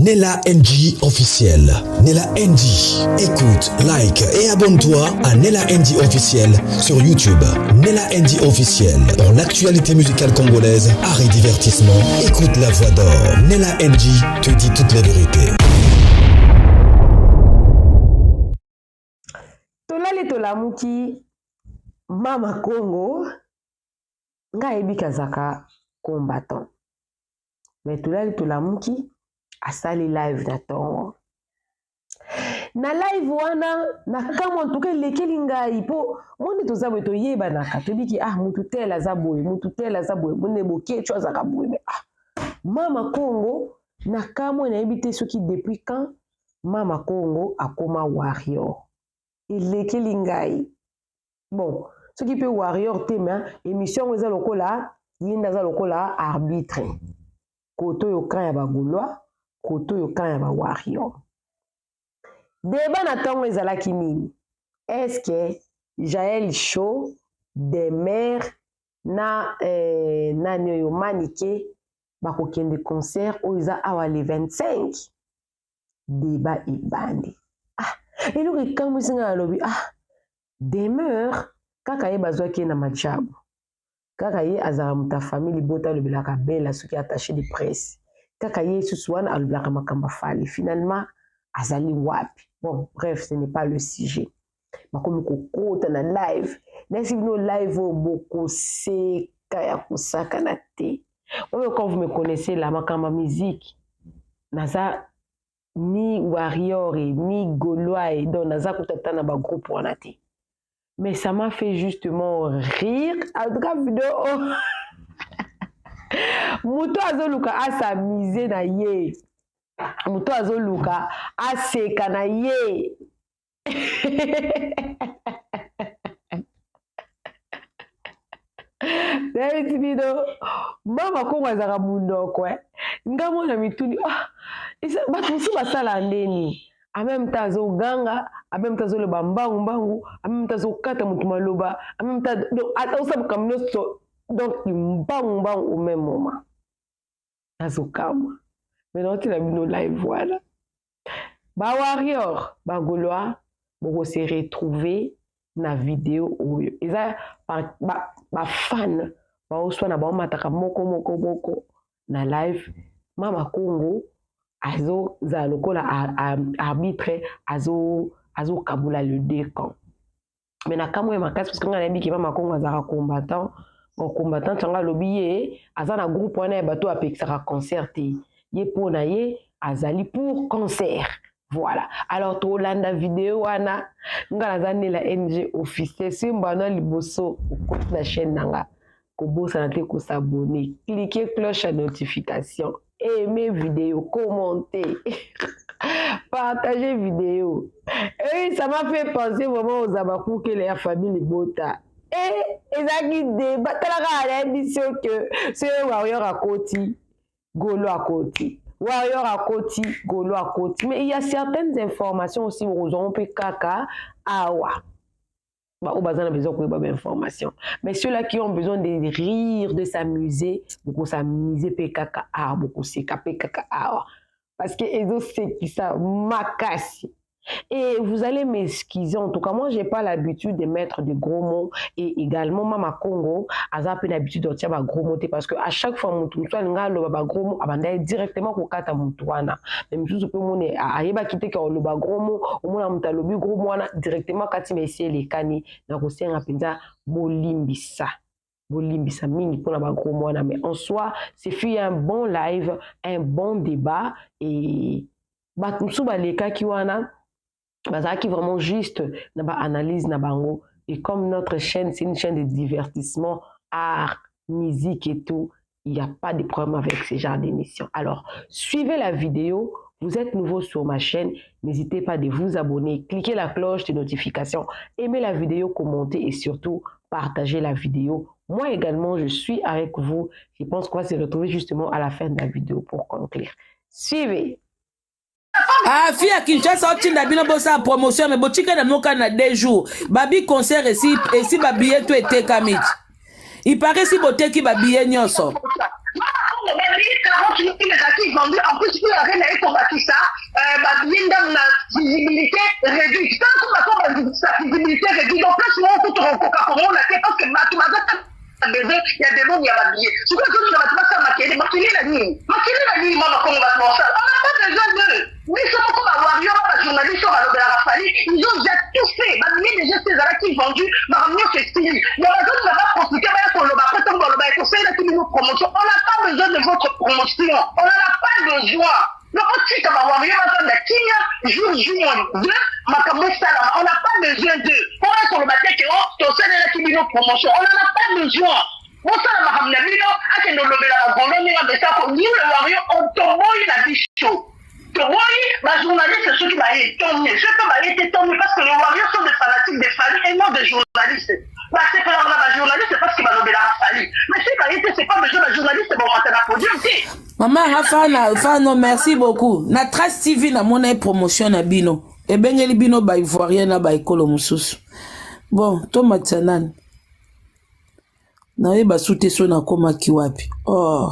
Nella NG officiel. Nella NG. Écoute, like et abonne-toi à Nella NG officiel sur YouTube. Nella NG officiel. Pour l'actualité musicale congolaise, art et divertissement, écoute la voix d'or. Nella NG te dit toutes les vérités. Tolali tolamuki Mama Congo nga ebi kazaka combattant. Mais tolali tolamuki asali live na tongo. Na live wana na kama ntuke lekeli ngai po monde tozabwe to yeba na katobiki mutu tela zaboye mone boke chwa zaka boye Mama Congo na kama na ebite soki depuis quand Mama Congo akoma warrior. Lekeli ngai. Bon, ce qui peut warrior tema émission eza lokola yinda za lokola arbitre. Koto yo kan ya ba Gaulois, koto yo kan ya ba warrior. Débat na tongo ezalaki nini? Est-ce que Jaël Show des mères na nani yo manike bakokende concert o eza awa le 25 débat ibandi. Et lui quand musinga alobi demeure kaka ye bazwaki na majabu kaka ye azara muta famille bota lobilaka bela soki attaché de presse kaka ye suswana alobilaka makamba fali finalement azali wapi. Bon bref, ce n'est pas le sujet. Makomi kokota na live nesi bino live boko seka ya kusaka na te. Quand vous me connaissez la makamba musique naza ni warrior et ni Gaulois et donc naza kutata na ba groupe wana te. Mais ça m'a fait justement rire. En tout cas vidéo muto azoluka asamize na ye. Muto azoluka aseka na ye. David video Mama Congo azaka mundoko ngamo na mituni batu musu basala ndeni en même temps azoganga en même temps azoloba mbangu en même temps azokata mutu maloba en même temps donc ataosa kamnoso donc mbangu au même moment azokama maintenant tu as vu nos live voilà ba warrior ba Gaulois boko se retrouver na vidéo oyo eza ba fan ba oswa na ba mataka moko na live Mama Congo azo za lokola arbitre azo kabula le décamp. Mais na kamwe makasi parce que nga nabi ki Mama Congo azaka combattant tanga lobiye azana groupe wana ya bato apexaka concert ye pona ye azali pour concert. Voilà. Alors to landa vidéo wana nga nazane la NG officiel simbana liboso ko na chaîne nanga ko bossa na te ko s'abonner, cliquez cloche à notification. Aimez vidéo, commentez, partagez vidéo. Et ça m'a fait penser vraiment aux Abakou que la famille Bota. Et ils ont dit débat à l'émission que c'est Warrior à côté, Gaulois à côté. Warrior à côté, Gaulois à côté. Mais il y a certaines informations aussi où on peut kaka awa. Au besoin d'informations. Mais ceux-là qui ont besoin de rire, de s'amuser, beaucoup s'amuser, PKK, beaucoup PKK, parce que ils ont c'est qui ça, makasi. Et vous allez m'excuser, en tout cas, moi, j'ai pas l'habitude de mettre de gros mots. Et également, Mama Congo a pas l'habitude de tirer gros mots parce que à chaque fois, mon tour, soit le gros mot, abandonné directement au kata moutouana. Même chose que mon ayeba quitter que le gros mot, au moins on t'a le gros mot directement quand il m'essaie les cani. Donc aussi un rapide bolimbisa. Bolimbisa mini pour la gros mot mais en soi, c'est fait un bon live, un bon débat et bah tout ça les cas qui wana qui vraiment juste na analyse na bango et comme notre chaîne c'est une chaîne de divertissement, art, musique et tout, il n'y a pas de problème avec ce genre d'émission. Alors suivez la vidéo, vous êtes nouveau sur ma chaîne, n'hésitez pas de vous abonner, cliquez la cloche de notification, aimez la vidéo, commentez et surtout partagez la vidéo. Moi également je suis avec vous, je pense qu'on va se retrouver justement à la fin de la vidéo pour conclure. Suivez. Fille à Kinshasa, tu n'as pas bossé en promotion, mais botika na moka na 2 jours. Babi concert ici, babillet tout était kamit. Il paraît si boté qui babillet nyonso. on va dire 40 000 qui vendus. En plus, il y a rien à combattre ça. Bien dans la visibilité réduite. Quand on a sa visibilité réduite, donc là, souvent, on peut on la tête parce que tu m'as il y a des noms, il y a des billets. Ce que tu vas faire, maquiller la nuit. Maquiller la nuit, maman, comment on va faire ça? On n'a pas besoin d'eux. Mais c'est comme un warrior, un journaliste, on va le Rafali. Ils ont déjà tout fait. Ma billets, déjà, ces arrêts qui vendus, ma mieux c'est stylé. Il y a des gens qui n'ont pas consulté, mais pour le bas, après, on va le bas, et conseil, là, qui nous promotion. On n'a pas besoin de votre promotion. On n'en a pas besoin. Donc, si ça va warrior, on a Kenya, jour, deux, on n'a pas besoin d'eux. Pour être sur le matin, ton salaire là qui nous promotion, on n'en a pas besoin. Bon, ça, la mahamna mino, à ce nous le la gondole, mais ça, pour nous, le warrior, on tombe la bichot. Tomboy, ma journaliste, c'est ceux qui m'a été tombé. Ceux qui m'a été tombé parce que les warriors sont des fanatiques des familles et non des journalistes. Bah, c'est pas la journaliste, c'est parce qu'il m'a nommé la famille. Mais c'est pas été, c'est pas besoin de journaliste, c'est bon, on va podium, si. Maman Rafano, merci beaucoup. Na Trace TV na mona promotion na bino. E bengeli bino ba ivoirien na ba ekolo mususu. Bon, to matsanan. Na yeba sute so na koma kiwapi. Oh.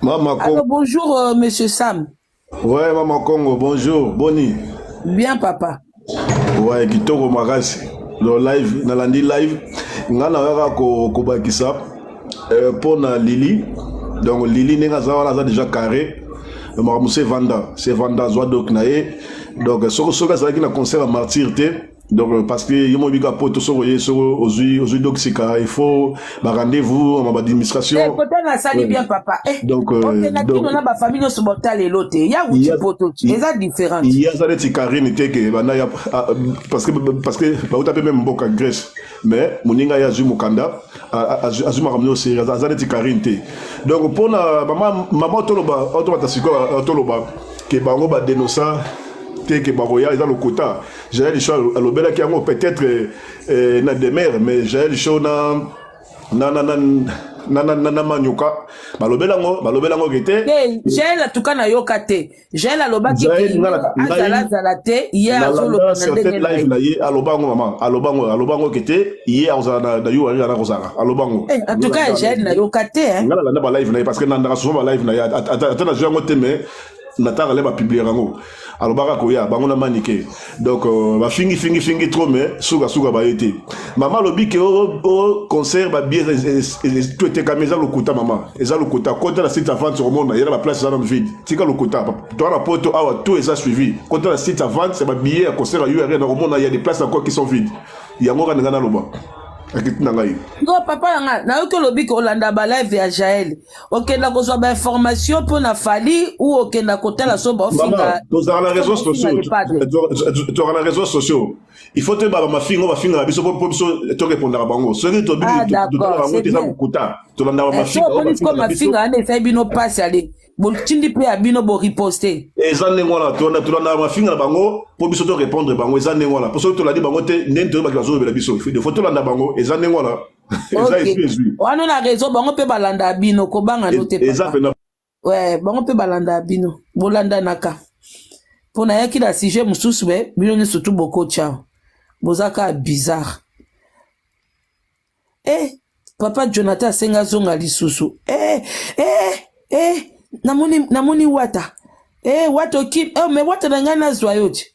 Maman Congo. Alors bonjour monsieur Sam. Ouais, Maman Congo, bonjour, Boni. Bien papa. Ouais, kitoko makasi. Le live, nalandi live. Ngana waka ko bakisa pour na Lili. Donc Lili nenga za déjà carré. Maramuse Vanda, c'est Vanda zwa donc nae. Donc soka ça qui na concert à martyreté. Donc parce que yemo bika poto so voyez so aux doxika, il faut ba rendez-vous en administration. Eh côté na sali bien papa. Donc on a ba famille no sobota le lote. Ya wuti poto. C'est différent. Il y a ça des Karine que bana ya parce que ba utape même mboka Grèce. Mais moninga ya zu mukanda azuma ramener au sérieux ça des Karine te. Donc pour na maman toloba toloba que bango ba dénoncer que Baroya est dans le quota. J'ai le choix à l'obéla qui a peut-être na demeure, mais j'ai le choix na manyuka. Balobela ngo gete. J'ai la tukana yokate. J'ai la loba qui azala zalate hier azolo live na ye alobango maman. Alobango gete hier azala na yo na kozala. Alobango. En tout cas j'ai na yokate hein. Ngala na ba live na parce que nandaka souvent ba live na ya atana je ngo teme nataka le ba publier ngo. Alors baka koya bango maniqué donc ba fingi trop mais suga ba été maman lobi que au concert ba bien tout était camisa le quota maman eza le quota quand la site avant sur monde il y a la place dans le vide tika le quota dans la porte tout est ça suivi quand la site avant c'est ba billet à concert il y a au monde il y a des places encore qui sont vides il y a ngora ngana loba. Non papa na yo lobi ko landa ba live ya Jaël. Okenda ko so ba information pour na Fali ou okenda ko tala so ba finga. Dans la réseaux sociaux. Tu as la réseaux sociaux. Il faut te ba ma finga ba finga biso pour te répondre à bango. Ce que tu as dit tu kuta. Tu landa ma finga. So ko ma finga ane sai bino passe aller. Bon tindi pe abino bo riposter. Ezane ngona tu landa ma finga bango pour biso te répondre bango ezane ngona. Pour ça tu l'a dit bango te nento ba kazo be biso. Il faut te landa bango ezane ngona. On a raison bango pe balanda bino ko banga no te papa. Ouais, bango pe balanda bino. Bolanda naka. Pona yaki da sujet mususu be bino ni surtout boko chao. Bozaka bizarre. Papa Jonathan senga zonga lisusu. Namoni wata. Wato kim. Mais wata nangana zwayoji.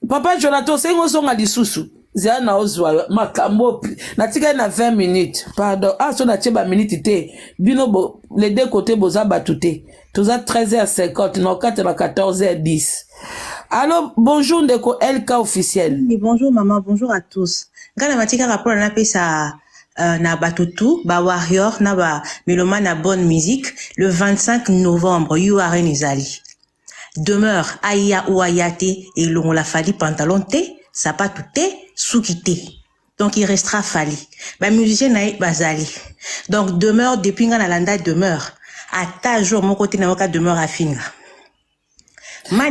Papa Jonathan senga zonga lisusu. Zia na ozwa makambo natika na 20 minutes. Pardon. So na cheba minute te. Bino bo les deux côtés boza batute. Toza 13h50 no 14h10. Alors bonjour Ndeko LK officiel. Oui, bonjour maman, bonjour à tous. Ngana matika rapport na pesa na batutu ba warrior na ba meloma na bonne musique le 25 novembre URN Izali. Demeure aya ou ayate et l'on la fali pantalon te, sapatou te, souki te. Donc il restera fali. Ba musicien na bazali. Donc demeure depuis ngana landa demeure. À ta jour mon côté na waka demeure à finga. Mais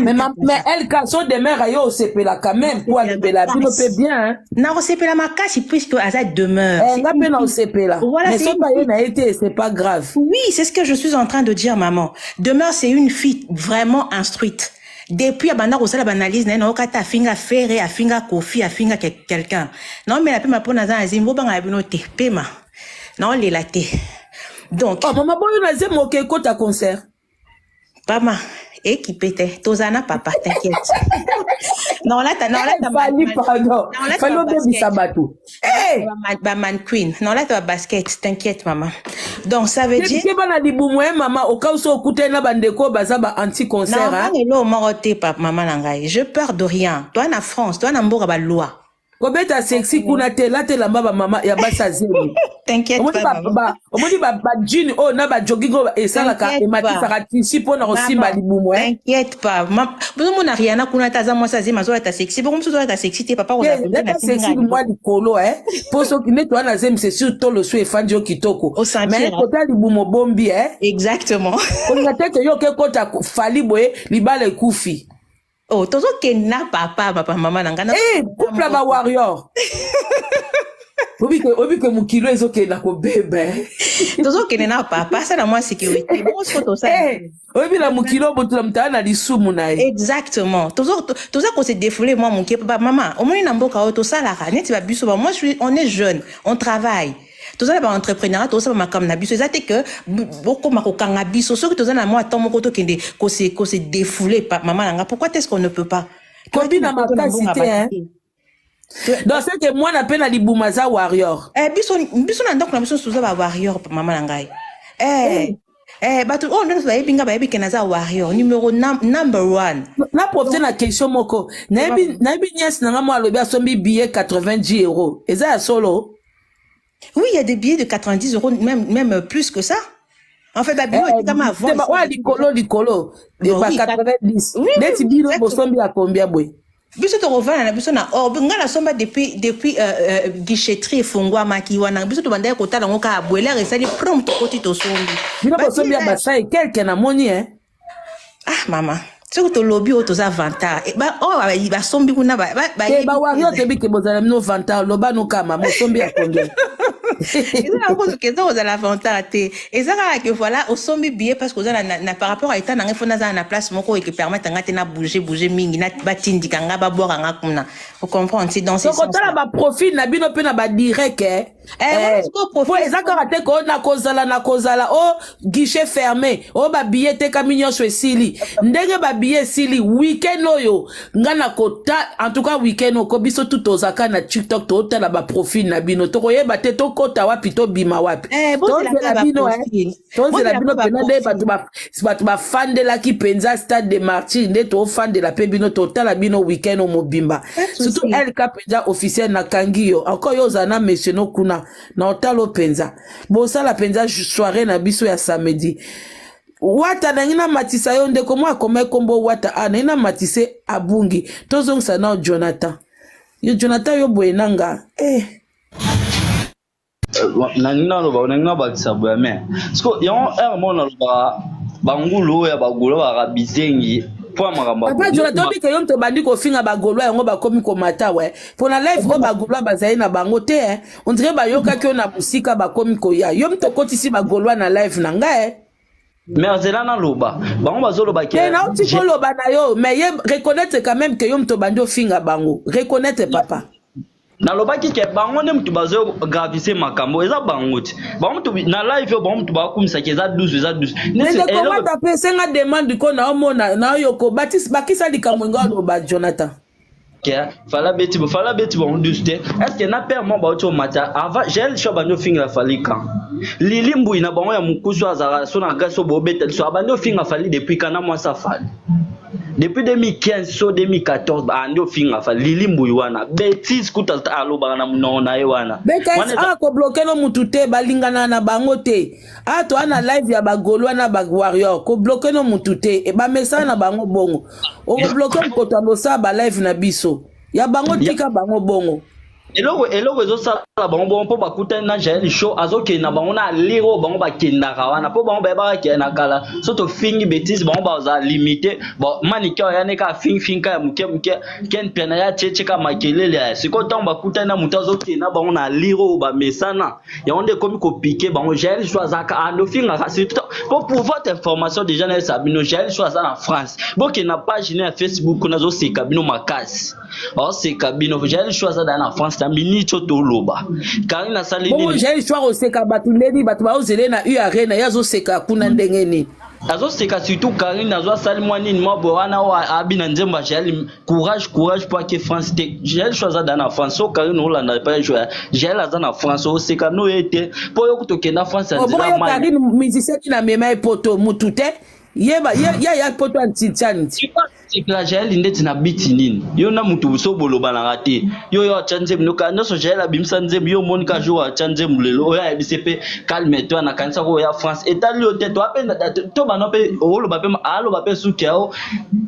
elle son demeure ayo sepela quand même pour aller la bino peut bien hein. Na sepela makashi puisque Azad demeure. Nga pe na sepela. Mais ça pas na été c'est pas grave. Oui, c'est ce que je suis en train de dire maman. Demeure c'est une fille vraiment instruite. depuis abanda kosala banalise na okata afinga fere afinga kofi afinga quelqu'un non mais la pema pona za zimbo banga bino te pema non lela te donc oh maman boyo na zemo ke kota concert pama équipé te tozana papa t'inquiète non là pardon fallait bien sabato eh ba man queen non là t'as basket t'inquiète maman donc ça veut dire que bana di bumwe maman au cas où okute na bandeko baza ba anti concert non non moroté papa maman nangai je peur de rien toi na France toi na mboka ba loi kobeta sexy kuna te la te lamba ba mama ya basa zero t'inquiète pas omoni ba jean oh na ba jogging et ça la ka et matisa ka tisi pona rosimba libumwe t'inquiète pas besoin na rien na kuna taza moi ça zema zo ta sexy bon so ta sexy te papa oza na sexy moi likolo poso kine to na zem c'est sur to lo so e fandi o kitoko mais kota libumo bombi exactement on a tête yo ke kota fali boye libale kufi. Oh, tozo kena papa maman nangana. Couple ba warrior. Obi que mon kilo ezo kena ko bébé. Tozo kena papa ça na moi sécurité. Bon photo ça. Obi la mon kilo botula mtana li sumu na. Exactement. Tozo ko se défouler moi mon papa maman. Au moins na mboka auto sala ka neti ba biso ba moi on est jeune, on travaille. Tout ça ba entrepreneur tout ça ba makam na biso ezate que beaucoup makokanga biso soki tout ça na moi tant moko to kende ko se défouler maman nanga pourquoi est-ce qu'on ne peut pas combien na makasité donc c'est que moi na pena libumaza warrior biso na ndako na biso tout ça ba warrior maman nanga batu on ne va ebinga ba ebikena za warrior numéro number 1 na profiter na question moko na ebi nyes na ngamo alobi asombi billet 90 €. Eza ya solo. Oui, il y a des billets de 90 €, même plus que ça. En fait, Babylone était comme avant. C'est pas l'icolo. De 90. Net billets bosombi à combien boy? Biso to revana na biso na or ngala somba depuis guichetterie fongwa maki wana biso to banda ko tala ngoka abwela resali prompt koti to sombi. Bino bosombi ya basai quelqu'un na moni Ah maman. C'est que lobby auto za vanta ba sombi kuna ba wario te bi ke bozala no vanta loba no kama mo sombi a combien. Ils ont encore que ça aux la vanta te et ça que voilà au sombi billet parce que na par rapport à état na ngefona za na place moko et qui permettre ngate na bouger mingi na batindika nga ba boire nga kuna vous comprenez c'est dans ce sens donc on ba profil na bino pe na ba direct pour ezaka raté ko na kozala o guichet fermé o ba billet te kaminyo so esili ndenge ba billet sili weekend oyo ngana kota en tout cas weekend oko biso tout ozaka na TikTok to tala ba profil na bino to koyeba te to kota wapi to bima wapi to la bino la bino penade batu ba fandela ki penza stade de Martyrs nde to fandela pe bino to tala bino weekend o mobimba surtout LK penza officiel na Kangio encore yo zana monsieur no kuna na otalo penza bosala penza soirée na biso ya samedi wata na ngina matisa yo ndeko mwa koma kombo wata ana ina matise abungi tozongisa na Jonathan yo boenanga na ngina ba tsabu me sko yo mona ba bangulu ya bagolo ba bizengi papa Jonathan bi ke yo mto bandi ko finga bagolo yango ba komi ko mata pour na live ko bagolo ba zai na bango te on dirait ba yoka ke na musika ba komi ko ya yo mto kotisi bagolo na live na nga mais c'est là na loba bango bazolo ba ke na uti ko loba na yo mais ye reconnaître quand même que yo mto bandi o finga bango reconnaître papa na loba ki ke bango ne mtu bazo gravise makambo eza bango ti bango mtu na live yo bango mtu ba kumisa ke eza 12 mais comment taper senga demande ko na omona na yo ko bakisa likambo ngalo ba Jonathan fala beti bon douste est-ce que na père mo ba oto mata avant gel sho banyo finga falika lili mbu ina bango ya mukusu azara so na gaso bo beta so abanyo finga fali depuis kana moi ça fali depuis 2015 so 2014 ba ando finga fali lili mbu wana bêtise kuta aloba na munona ye wana wana ko bloquer no mutu te balingana na bango te to ana live ya bagolwa na ba warrior ko bloquer no mutu te e ba message na bango bongo o bloquer ko tando sa ba live na biso ya bango tika bango bongo eloko ezosala bango bongo mpo bakutani na Jael Show azokende na bango na liro bango bakendaka wana mpo bango bayebaka na kala so tofingi betise bango baza limité manike oyo yaneka afingifingi ya moke ken pena ya cheche ka makelele ya sikoyo ntango bakutani na moto azokende na bango na liro bamesana yango nde ekomi kopike bango Jael Show azaka andofingaka surtout mpo pour votre information déjà na esa bino Jael Show aza na France bokende na page ne ya Facebook nazoseka bino makasi oseka bino Jael Show aza na France na minito toloba kari na sali nini Jael Show oseka batu ndeni batu baozele na arena yazoseka kuna ndengeni azoseka surtout kari nazwa sali mwa nini mwa bowana wa abina nzemba Jael courage pour que France te Jael Show aza na France so kari no landa pa Jael aza na France oseka no ete po yo kutokenda France nzela mai kari musicien na mema poto mutute yeba ya poto antitsanti la Jael ndeti na biti nini yo na mutu so boloba na rate yo achanze mnoka ndoso Jael abimsa nzembe yo monika jour achanze mulelo oya ebisepe calme toi na kanisa ko ya France etali o teto apenda to bano pe oloba pe aloba pe sukeo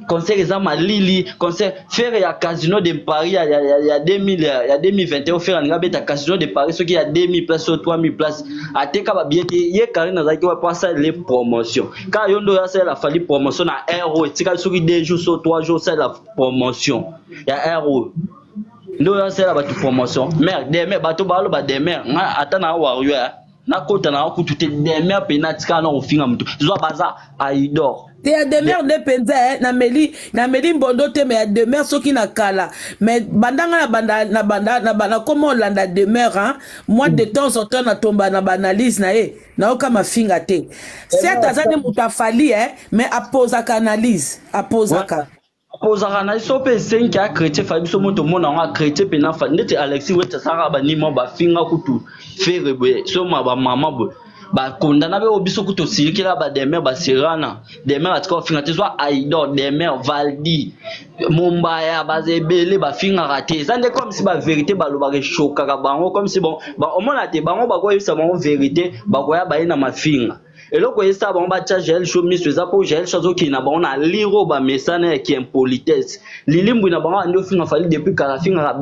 concert eza malili concert faire ya casino de Paris ya 2021 faire nga beta casino de Paris soki ya 2000 places ou 3000 places ateka ba billet ye Karina zaki wa passer les promotions ka yondo ya la fali promotion na euro etika soki 2 jours 3 jours c'est la promotion ya euro ndo ya c'est la batu promotion merde demain bato balo ba demain nga atana wa yo na kota na kutute demain penalty kana ofinga mtu zo baza aidor te ya demain de penza na meli mbondo te me ya demain soki na kala mais bandanga na banda comment Hollande demain hein moi de temps en temps na tomba na banalise na na oka mafinga te certes azani mutafali mais apozaka analyse apozaka na isope 5 ya chrétien fabiso moto mona nga chrétien pena fa ndete Alexis weta sara ba nimo ba finga kutu ferebe so ma ba mama bo ba kondana be obiso kuto silikela ba demain ba serana demain atika finga te so aidor demain valdi Mumbaya bazebele ba finga raté ça n'est comme si ba vérité ba loba ke choka ka bango comme si bon ba omona te bango ba ko yisa bango vérité ba ko ya ba ina mafinga eloko yesa bango ba cha Jael Show miso za po Jael Show zo ki na bango na liro ba mesana ya ki impolitesse lilimbu na bango ando finga fali depuis kala finga ka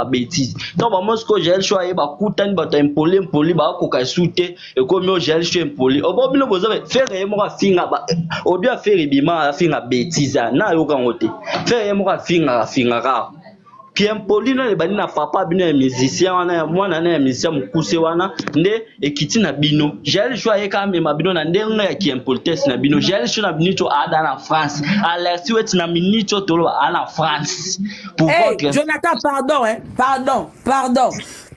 bêtise donc ba mosko Jael Show aye ba kutani ba ta impoli ba ko ka sute e ko mi Jael Show impoli obo bino boza faire ye mo ka finga ba o dia faire bima finga bêtise na yo ka ngote faire ye mo ka finga ka Piempoli no le bani na papa bino ya musicien wana ya mwana na ya musicien mukuse wana nde ekiti na bino Jael Show ye ka mema bino na ndenga ya kiempolitesse na bino Jael Show na binito ada na France Alexis wet na minito tolo ana France pour votre Jonathan pardon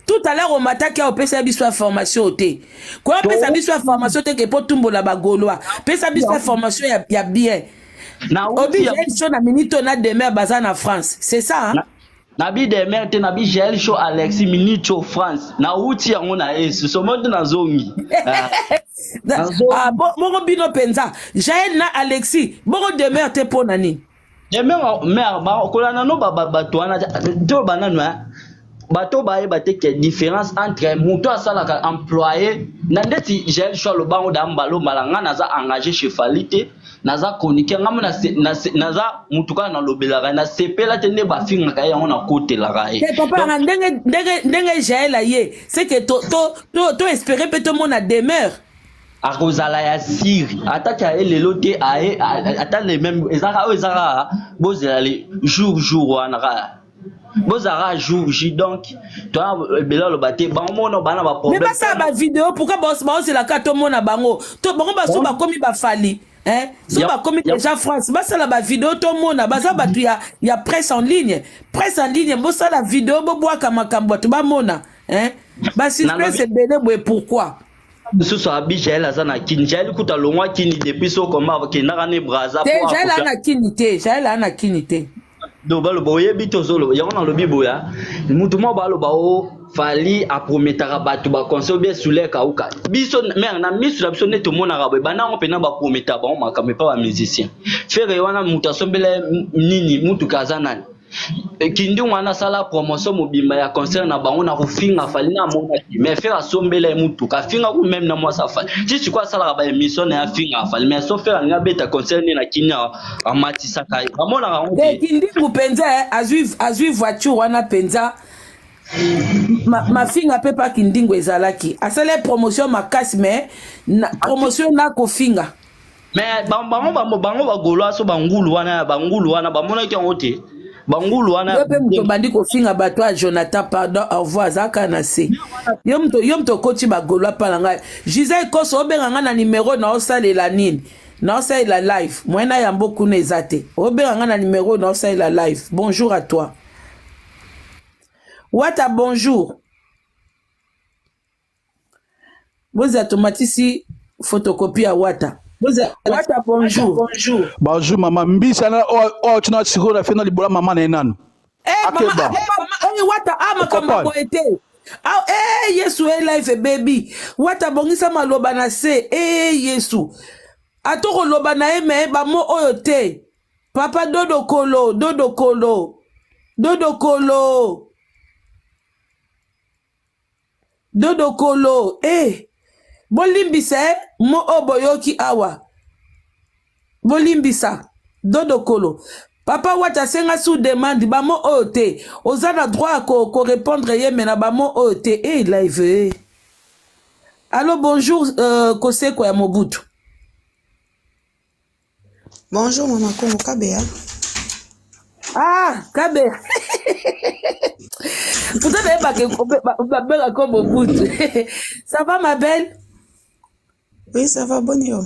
tout à l'heure on m'attaque au pesa biso information té quoi pesa biso information té que pour tumbola ba gaulois pesa biso information ya bien na obi Jael Show na minito na demain baza na France c'est ça hein Nabi de merde nabi Jael Show Alexis minito France na uti yango na Yesu so monde na zongi bongo bino penza Jael na Alexis bongo de merde po nani de merde ba kolana no bato wana to banano bato baye bateke différence entre moto asala ka employé na ndeti Jael Show lo bango da mbalo malanga naza engagé chez Falite naza konike ngamu naza mutuka na lobelaka na sepela tende ba finga ka yango na côté la rae te papa ndenge Jael aye c'est que to espérer peut tout monde a demeure a kozala ya siri ataki a elelo te aye ata les mêmes ezaka bozela le jour wana ka bozara jour j donc toi bela lo baté bango no bana ba problème mais pas ça ba vidéo pourquoi c'est la carte mona bango to bango ba so ba komi ba fali hein so ba komi déjà France ba ça la ba vidéo to mona ba ça ba tu ya presse en ligne bo ça la vidéo bo boa kama kambo to ba mona hein ba suspense c'est belé boy pourquoi ce soit abi Jael azana kini Jael kuta longwa kini depuis so komba ke na ne braza pour Jael ana kinité do balo boye bito zolo yango na lobi boya mutu mo balo bao fali a prometaka batu ba conseil bien soule ka uka biso mer na misu la biso neto mona ka bana on pena ba prometa ba on makame pas ba musicien faire wana mutu asombele nini mutu kazana kindi wana sala promotion mobimba ya concert na bango na kofinga fali na mona mais faire asombele mutu ka finga ku même na moi ça fali ti quoi sala ba émission na finga fali mais so faire nga beta concert ni na kinya amatisa kai amona ka on kindi ku penza azui voiture wana penza ma fille n'a pas kindingo ezalaki asala promotion makasi mais promotion na kofinga mais bango bagolo so bangulu wana bamonaki yango te bangulu wana yo pe muto bandi kofinga bato a Jonathan pardon au revoir azaka na se yo muto koti bagolo apala ngai Gisèle Koso obenga nga na numéro na osalela nini na osalela live mwena ya mboku na eza te obenga nga na numéro na osalela live. Bonjour à toi Wata bonjour boza tomatisi photocopie à Wata Wata bonjour bonjour maman mbisa na o tuna siko na fena libola mama na enano Akeba Wata makamba boete Yesu life baby Wata bongisa maloba na se Yesu atoko loba na eme ba mo oyo te papa dodo kolo bolimbisa mo oboyoki awa bolimbisa dodo kolo papa Wata senga sous demande ba mo oyo te oza na droit ko répondre ye mena ba mo oyo te live allo bonjour Koseko ya Mobutu. Bonjour maman Congo Kabea. Kabe. Vous avez pas que comme Mobutu. Ça va ma belle? Oui, ça va bon yo.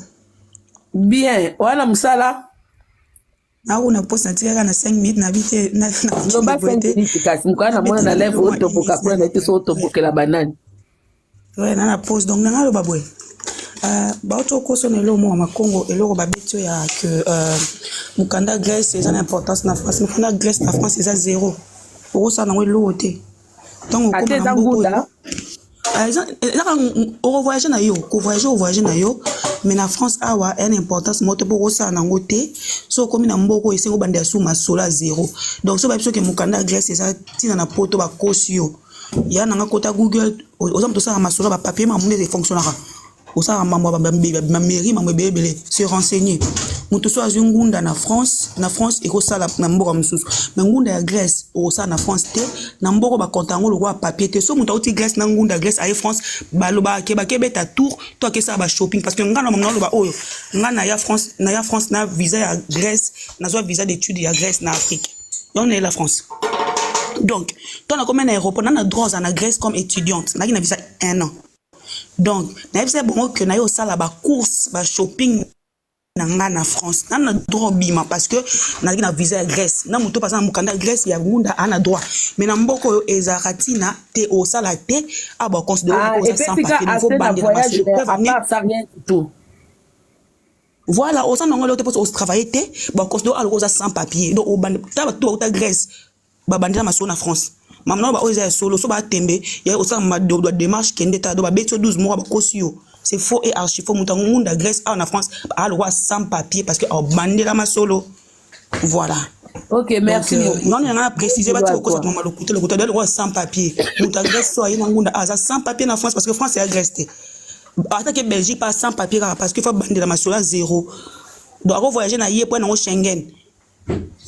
Bien. Wana musala? Na una poste na tika na 5 minutes na bite na no ba 5 minutes kasi mukana mwana na live otoboka kwa na ite so otobokela banani. Ouais, na pause donc na lo babwe. Bato koso na lo mo makongo eloko babetio ya que mukanda Grèce eza na importance na France mukanda Grèce na France eza zéro oko sa na ngo lo te donc ko na ngunda au voyage na yo ko voyage na yo mais na France awa une importance moto pour ça na ngote so comme na mboko esengo bande sous masola zéro donc so ba biso ke mukanda Grèce eza tina na poto ba kosio ya na ngakota Google ozam to ça masola ba papier ma monde fonctionnera osa mambo ba mairie mambo bebele se renseigner mutu so azungunda na France et ko sala na mboko msusu mais ngunda ya Grèce osa na France te na mboko ba kontango lokwa papier te so mutu oti Grèce na ngunda Grèce ay France baloba ke beta tour to ke sa ba shopping parce que ngana mamna loba oyo ngana ya France na visa ya Grèce na zo visa d'études ya Grèce na Afrique on est la France. Donc toi na combien aéroport na droit en Grèce comme étudiante na visa 1 an. Donc na visa bon que na yo sala ba course ba shopping na France na droit bima parce que na visa ya Grèce na moto passant mukanda Grèce ya ngunda ana droit mais na mboko yo ezaratina te o sala te aba considérer ko sans papier il faut bander rien du tout. Voilà au sein ngolo te pour travailler te ba considérer alors sans papier donc au bande ta Grèce ba bander ma na France maintenant ba oza solo so ba tembe ya au sein ma démarche kende ta do ba beto 12 mois ba kosio. C'est faux et archi faux. Mouton monde Grèce en France a le droit sans papier parce que au bandé la solo. Voilà. Ok, merci. Non, il y en a précisé pas tout ça le côté le droit sans papier. Mouton Grèce soit il monde a sans papier en France parce que France est Grèce. Attaque Belgique pas sans papier parce que faut bandé la solo zéro. Donc voyager na yé point dans Schengen.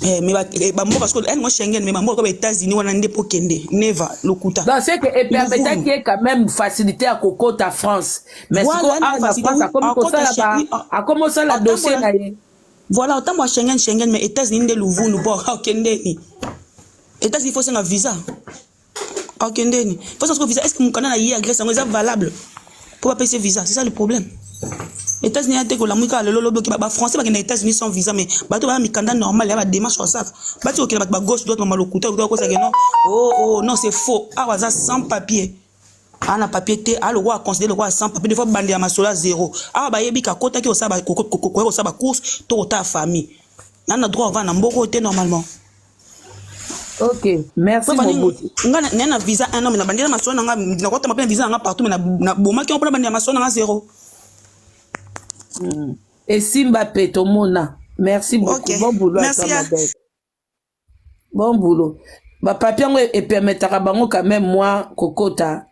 Mais ba mo parce que en Schengen mais mo ko États-Unis wana ndepo kende never lokuta donc c'est que et permettant qu'il y ait quand même facilité à Coco ta France mais voilà, si France a commencé la dossier là voilà autant moi Schengen mais États-Unis de louvu nous bon kende ni États-Unis faut un visa kende ni faut ça visa est-ce que mon canal à Grèce est valable pour pas payer visa c'est ça le problème. États-Unis a été que la musique a le lobo qui va français parce que les États-Unis sans visa mais bateau va mikanda normal il y a démarche sur ça bateau qui va gauche droite maman le couteau quoi ça que non oh non c'est faux ah ça sans papier ana papier te a le roi considérer le roi sans papier des fois bandé à masola zéro ah ba yebi ka kota ki ça ba ko ça ba course to ta famille na droit va na mboko te normalement. Ok, merci beaucoup. Ngana visa un homme na bandé na masola nga na kota ma visa nga partout mais na boma ki on peut bandé à masola nga zéro. Et Simba Petomona, merci beaucoup. Okay. Bon boulot. Merci. Bon boulot. Bah papier et permettra bango quand même moi kokota.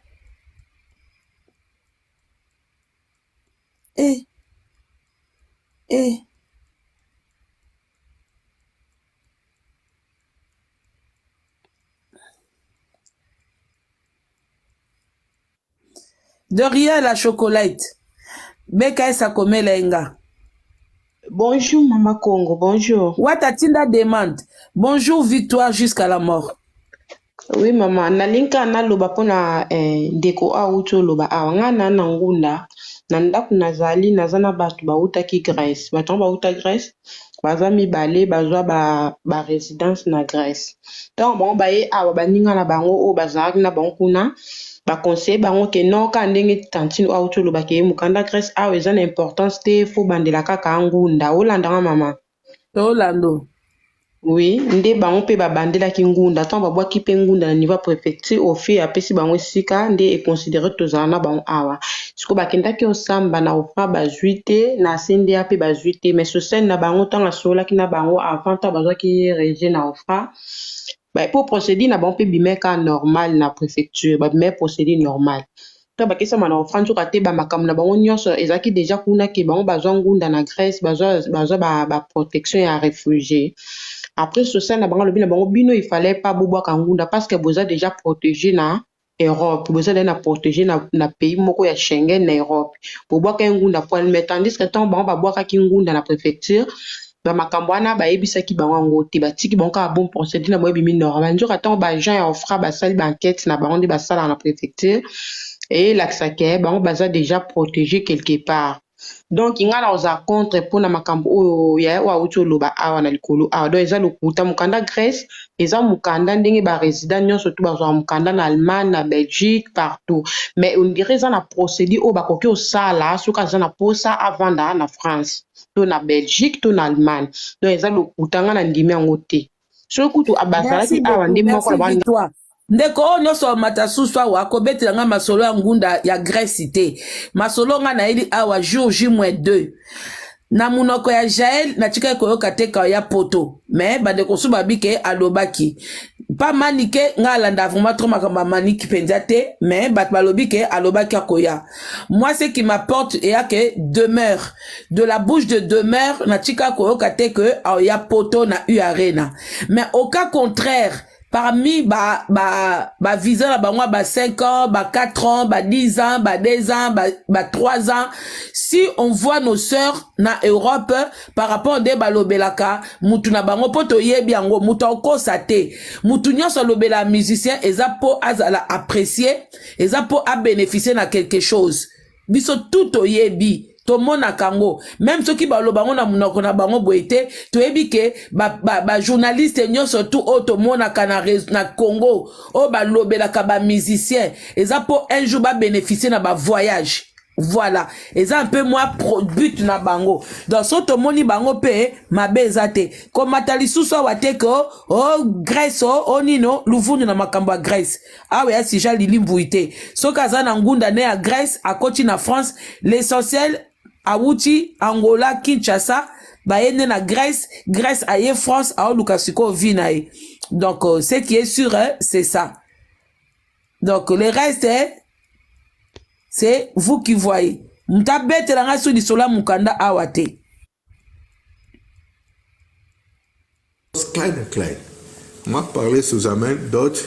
De rien, la chocolate. Beka esa komela inga. Bonjour, Maman Congo, bonjour. Watatinda demande. Bonjour, victoire jusqu'à la mort. Oui, maman. Nalinka na loba pona ndeko auto loba awa nga na ngunda. Na ndaku nazali nazana batu bauta ki Grèce. Batu bauta Grèce. Baza mibale bazwa ba résidence na Grèce. Donc bon baye awa baninga na bango o bazaki na bango kuna. Ba conseil bango ke non ka ndenge tantine auto loba ke mukanda Grèce awa eza na importance te fo bandela kaka ngunda. Olanda mama. Olando. Oui, nde bango pe babandelaki ngunda tant babwaki pe ngunda na niveau préfecture au fait apesi bango esika nde econsidéré tozala na bango awa siko bakendaki osamba na ofra bazwi te na se nde ape bazwi te mais sosene na bango ntango asololaki na bango avant ntango bazwaki reje na ofra po procédure na bango mpe bimeka normal na préfecture babime procédure normal to bakesama na ofra nzoka te bamakambo na bango nyonso ezalaki déjà kuna ke bango bazwa ngunda na Grèce bazwa baprotection ya réfugié. Après ce na bango lobi na bango bino il fallait pas boboa kangunda parce que boza déjà protégé na Europe boza na protégé na pays moko ya Schengen na Europe boboa kangunda pour mais tandis que tant bango baboa ka kingunda na préfecture ba makambo wana ba yebisaki bango ngote batiki bango ka bon procédure na boye bimi normal njoka tant ba gens ya ofra ba sali ba enquête na bango de ba sala na préfecture et l'axake bango baza déjà protégé quelque part. Donc inga na oza contre pour na makambo oyo ya wa uto loba awa na likolo awa donc eza lokuta mukanda Grèce eza mukanda ndenge ba résident nyonso to bazwa mukanda na Allemagne na Belgique partout mais on dirait eza na procédure o bakoki osala soka eza na posa avant na France to na Belgique to na Allemagne donc eza lokuta nga na ndimi yango te sokutu abazalaki awa ndimi moko na ndeko o nyonso matasusu awa akobetela nga masolo ya ngunda ya Grèce te masolo nga na eli awa jour J-2 na munoko ya Jaël na tika koyoka te ka ya poto mais bandeko su babike alobaki pa manike nga alanda vraiment trop makamba maniki penza te mais bat balobike alobaki akoya moi ce qui m'apporte et que demeure de la bouche de demeure na tika koyoka te que ya poto na U-Arena mais au cas contraire parmi visa la ba 5 ans, 4 ans, 10 ans, 2 ans, 3 ans, si on voit nos sœurs na Europe par rapport à des balobelaka, mutu na bango poto yebi yango, mutu okosa te, mutu nyonso lobela musicien, eza po azala apprécier, eza po a bénéficier na quelque chose. Biso tout oyebi. To mona kango même ceux qui balo bango na munoko na bango boité to ebike ba journaliste nyonso tout auto mona kana na Congo o ba lobela ka ba musicien eza po un jour ba bénéficier na ba voyage. Voilà, et un peu moins but na bango. Dans ce moni bango pe mabe ezate. Comme matali suso wateko oh Grèce oh nino luvundu na makambo Grèce. Ah ouais si ja lilimbuité. So kaza na ngunda ne à Grèce à côté na France, l'essentiel Awuti, Angola, Kinshasa, Bayene na Grèce, Grèce aye France, à Lukasiko vinae. Donc ce qui est sûr c'est ça. Donc le reste c'est vous qui voyez. Mtabete la ngasu di sola mukanda awate. Klein. Moi parler sous amen d'autres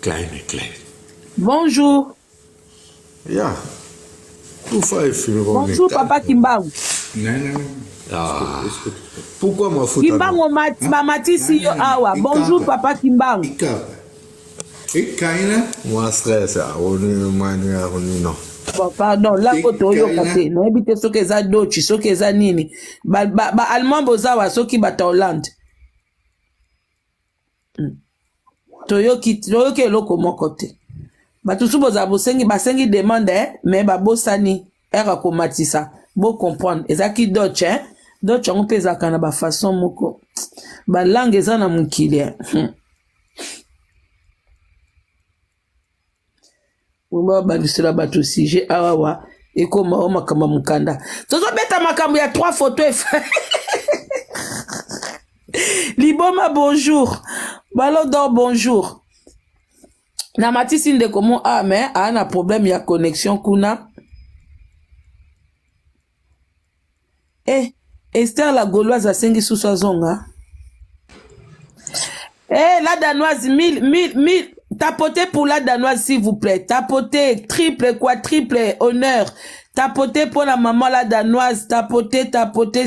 klein. Bonjour. Yeah. Bonjour papa Kimbangu. Non. Ah. Pourquoi moi faut Kimbangu matisi yo awa. Bonjour papa Kimbangu. Moi stress non. Bon, pardon, là koto yo kate. No ebite soke za dochi, soke za nini. Ba allemand bozawa soki bata Hollande. Toyoki eloko moko te. Batusu boza bosengi basengi demande mais babosani era komatisa bo comprendre ezaki doche doche on pesa kana ba façon moko ba langue eza na mukili Mwa balisira batu sije awawa eko mao makamba mukanda tozo beta makambo ya 3 photos Liboma bonjour Balodo bonjour na matisi ndeko mo mais ana problème ya connexion kuna Esther la Gauloise asengi susu azonga la danoise 1000 Tapotez pour la danoise, s'il vous plaît. Tapotez, triple, quadruple, honneur. Tapotez pour la maman la danoise. Tapotez,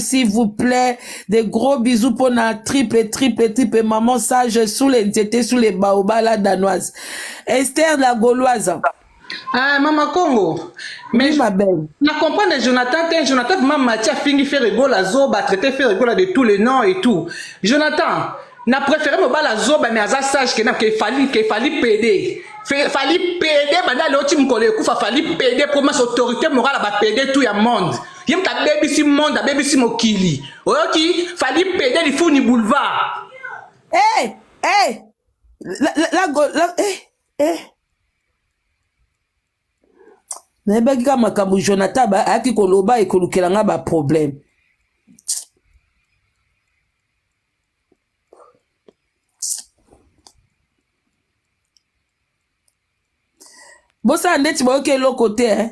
s'il vous plaît. Des gros bisous pour la triple, maman sage sous les baobas la danoise. Esther la gauloise. Ah, Maman Congo. Mais oui, ma belle. Je comprends de Jonathan, vraiment, Mathia Fingi fait rigolo à Zoba, traité fait rigolo de tous les noms et tout. Jonathan, n'a préféré me battre la Zoba, mais à ça sage qu'il fallait péder. Fallait péder, madame, l'autre me collait, il fallait péder pour ma autorité morale à péder tout le monde. Il y a un baby si monde, un baby si mokili. Ok, fallait péder les fous ni boulevard. Nayebaki ka makambo Jonathan ayaki koloba ekolukelanga ba problème. Bosa ndeti boyoke l'autre côté, hein.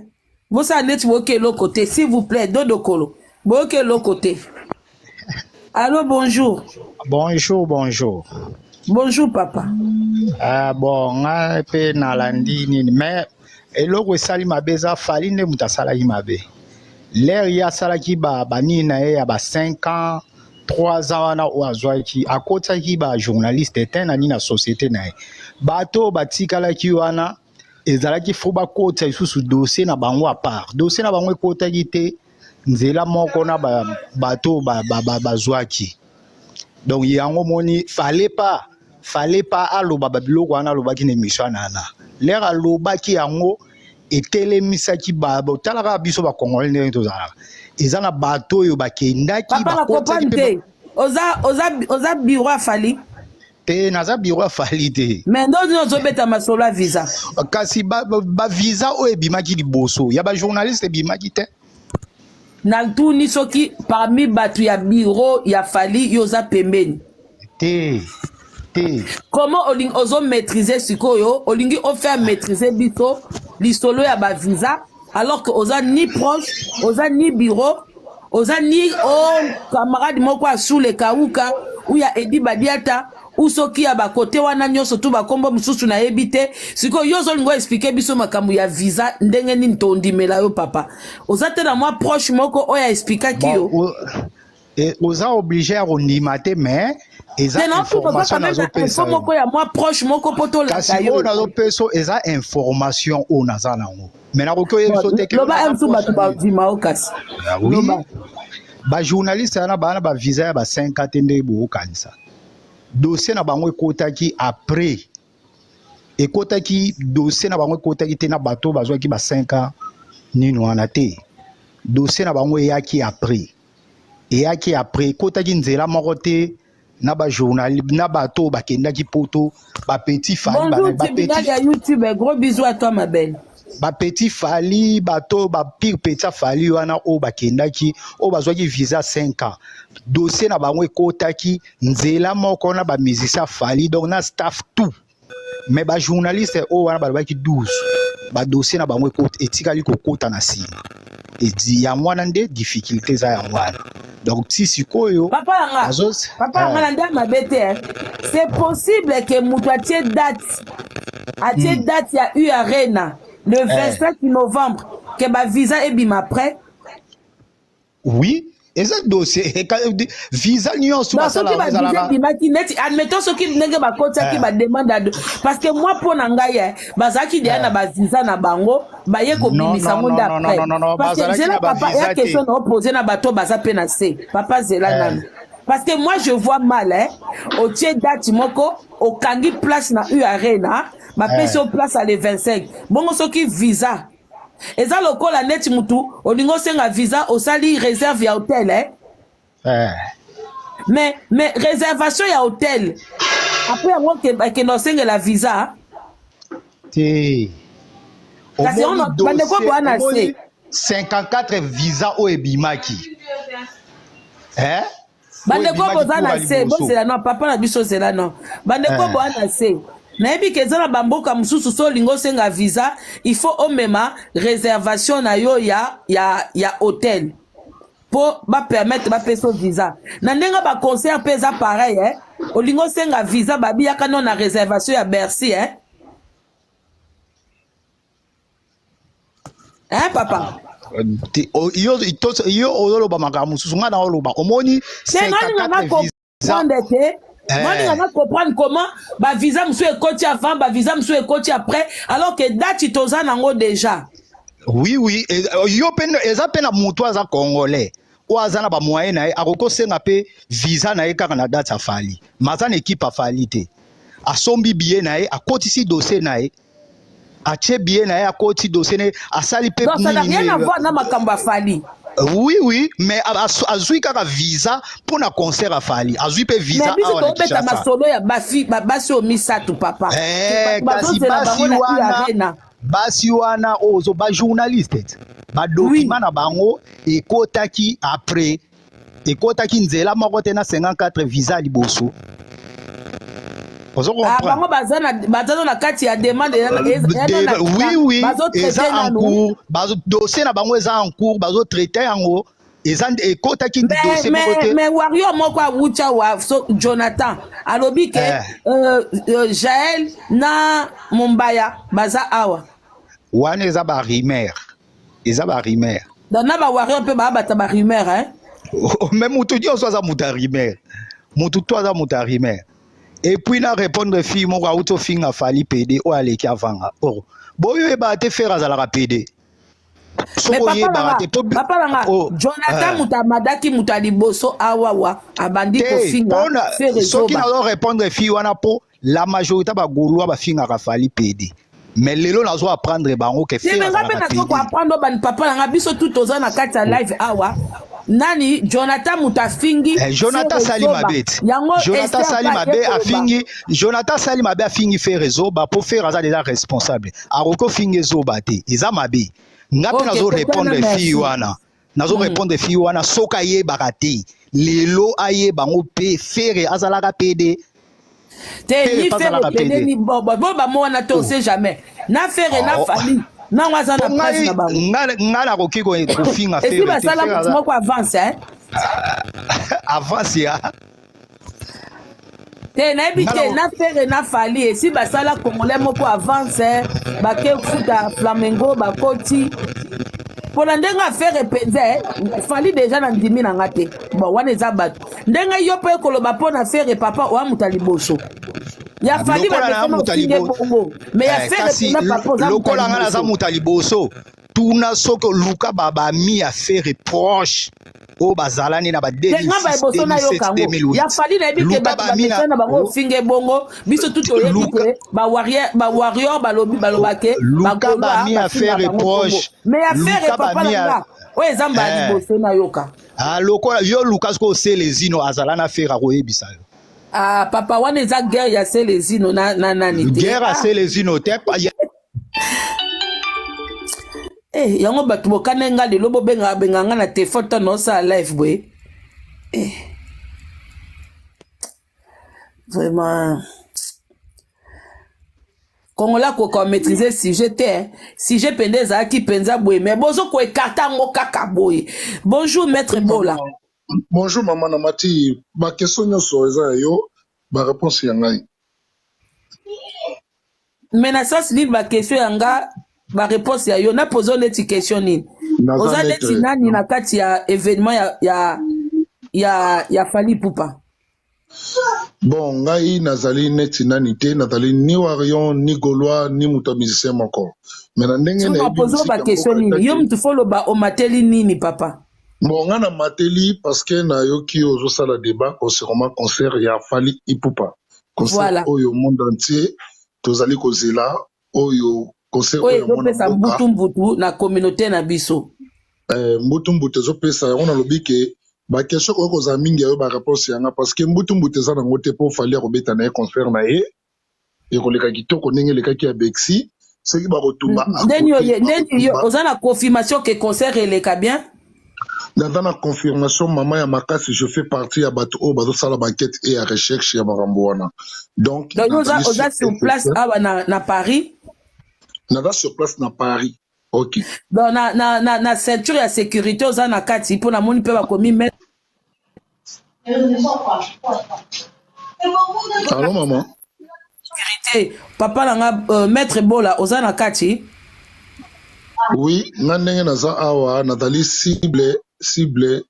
Bosa ndeti boyoke l'autre côté, s'il vous plaît, Dodo Kolo. Boyoke l'autre côté. Allô, bonjour. Bonjour. Bonjour, papa. Bon, nga pe nalandi nini, mais eloko esali mabe eza fali nde mutu asalaki mabe. L'air ya asalaki banini na ye ya 5 ans, 3 ans wana oyo azwaki, akotaki journaliste te na nini na société na ye. Bato batikalaki wana ezalaki fo bakota lisusu dossier na bango à part. Dossier na bango ekotaki te nzela moko na bato bazwaki. Donc yango moni fallait pas aloba babiloko wana alobaki na émission nana. L'air alobaki yango etelemisaki botalaka biso bakongolais ndenge tozalaka. Eza na bato oyo bakendaki bakotaki oza bureau afali te naza bureau afali te. Mais ndozi ozobeta masolo ya visa kasi visa oyo ebimaki liboso ya bajournaliste ebimaki te. naltuni soki parmi bato ya bureau ya fali yoza pembeni te. Comment ozo maîtriser sikoyo olingi faire maîtriser biso lisolo ya ba visa alors que oza ni proche oza ni bureau oza ni camarade moko sous le kauka ou ya Edi Badiata ou soki ya ba côté wana nyoso tu ba kombo mususu na ebite sikoyo yozo lingo expliquer biso makambu ya visa ndenge ni ntondimela yo papa oza te na moi proche moko oya expliquer kiyo oza obligé à rondimate mais eza information nazopesa moko ya moi proche moko poto la kasi oyo nazopesa eza information oyo naza nango mais nakoki oyebiso te loba msu bato bavima okasi bajournaliste wana bana bavisa ya 5 ans te nde boyokanisa dossier na bango ekotaki après dossier na bango ekotaki te na bato bazwaki 5 ans nini wana te dossier na bango eyaki après ekotaki nzela moko te na ba journal na bato bakendaki poto ba petit fali ba YouTube gros bisous à toi ma belle ba petit fali bato ba pire petit fali wana o bakendaki o bazwaki visa 5 ans dossier na bango ekotaki nzela moko na ba musicien fali donc na staff tout mais ba journaliste o wana balobaki 12 ba dossier na bango etikali kokota na sima edi ya mwana nde difficulté za ya mwana donc si sikoyo papa nga nda mabete c'est possible que mutu atie date ya U Arena le 27 novembre que ba visa ebima après oui eza dossier visa nyonso basala admettons soki ndenge bakotaki bademande parce que moi mpo na ngai bazalaki deya na bavisa na bango baye kobimisa ngo nde après parce que zela papa ya question na opose na bato baza mpe na se papa zela nano parce que moi je vois mal otie date moko okangi place na U Arena bapesi o place à le 25 bongo soki visa eza lokola neti mutu olingo senga visa osali réserve ya hôtel mais réservation ya hôtel après yango ke no senga la visa te kasi on bande ko bwana se 54 visa o ebimaki bande ko bozana se bozela no papa na biso zela no bande ko bwana se nayebi ke eza na bamboka mosusu so olingo osenga visa il faut omema réservation na yo ya hôtel po bapermettre bapesa visa na ndenge baconcert mpe eza pareil olingo osenga visa babiyaka no na réservation ya Bercy Hein, papa? Yo oloba makambo mosusu nga na oloba omoni 54 visa. Moi, on va comprendre comment ba visa monsieur ekoti avant, ba visa monsieur ekoti après, alors que date toza nango déjà. Oui, yo pena eza pena mutu aza congolais. O aza na ba moyen na akoko senga pe visa na kaka na date afali. Maza na équipe afali te. Asombi billet na akotisi dossier na atie billet na akoti dossier na asali pe. Donc ça n'a rien à voir na makambo afali. Oui, mais azui kaka visa pour na concert afali. Azui pe visa a on a masolo ya basi o misatu papa. Kasi basi wana ozo ba journaliste. Ba document na bango ekotaki après. Ekotaki nzela moko tena 54 visa liboso. Bango bazana na kati ya demande oui, eza en cours, bazo dossier na bango eza en cours, bazo traiter yango, eza ekotaki dossier côté. Mais Wario moko awucha wa Jonathan alobi ke Jaël na Mumbaya baza awa. Wana eza ba rumeur. Eza ba rumeur. Dona ba Wario pe ba bata ba rumeur hein. Même mutu dio so za muta rumeur. Mutu to za muta rumeur. Et puis na répondre fille mon auto finga fali PD o aleki avanga. Oh. Boyo e ba te faire azala PD. Mais papa langa Jonathan mutamadaki mutaliboso awawa abandi ko finga. So qui na répondre fille wana po la majorité ba goloa ba finga ka fali PD. Mais lelo nazo apprendre bango ke faire azala PD. Mais ko apprendre ban papa langa biso tout oza na kati live awa. Nani Jonathan Mutafingi Jonathan Salimabet Jonathan Salimabe afingi Jonathan Salimabe afingi fait réseau ba pour faire aza déjà responsable aroko fingi zo bate eza mabe ngapi nazo répondre fille wana nazo répondre fille wana soka ye bakati lelo aye bango pe faire azalaka PD te ni faire ni boba mo na to sait jamais na faire na famille. Non, moi, ça n'a pas de problème. Et si ça là, tu m'as avance, hein? Avance, ya. T'es n'habité, n'a fait n'a fallu. Et si ça là, comme on l'aime beaucoup avance, bah que foot à Flamengo, bah côté. Pour l'endroit faire répéter, fallu déjà dans 10 000 en raté. Bon, on est abat. N'enga yo pe ko lo ba pona faire papa o amutaliboso. Ya fali ba bongo mais ya fait na papa le kolanga na za mutaliboso tuna soko luka baba mi a fait reproche o bazalani na ba 2007 ya fali na bike ba na bango finge bongo biso tout o yebite ba warrior ba lobi ba lobake ba gomba mi a fait reproche mais ya fait papa na o ezamba liboso na yoka ah lokola yo luka ko selezino azalana faire ko yebisa yo. Ah, papa, wana eza guerre ya selezino na nani te. Guerre ya selezino te. Yango bato bokana nga lelo bobenga nga na téléphone to no sa live boy. Vraiment. Kongola ko maîtriser sujet te. Sujet pendeza ki penza boy mais bozo ko écarta ngo kaka boy. Bonjour maître Bola. Bonjour maman Namati, ma question nyonso eza yo, ba réponse ya ngai. Mais na sens ni ba question yanga, ba réponse ya yo na pozo neti question ni. Oza neti nani na kati ya événement ya Fally Ipupa. Bon, ngai nazali neti nani te, nazali ni warion, ni gaulois, ni muta musicien moko. Mais na ndenge na pozo ba question ni, yo mtu follow ba o mateli nini papa. Bon, on a mateli parce que na yoki ozo sala débat concernant concert ya Fally Ipupa. Concert voilà. Oyo monde entier, tozali kozela oyo concert oyo monde entier. Mbutu na communauté na biso. Mbutu zo pesa on a lobi ke ba question ko koza mingi yo ba réponse yanga parce que mbutu za na ngote po Fally robeta na concert na ye. E ko leka kitoko ndenge leka ki ya Bexi, ce qui ba kotumba. Ndeni yo ozana confirmation que concert eleka bien. Dans la confirmation, maman ya makasi, je fais partie à Bato Bazo Sala Banquette et à recherche ya Marambouana. Donc, nous sommes sur place à Paris. Nous sommes sur place à Paris. Ok. Donc, na ceinture ya sécurité aux anakati pour la moni peut commis mettre. Allô maman. Sécurité. Papa langa maître Bola aux anakati. Oui, nandenge naza awa Nathalie cible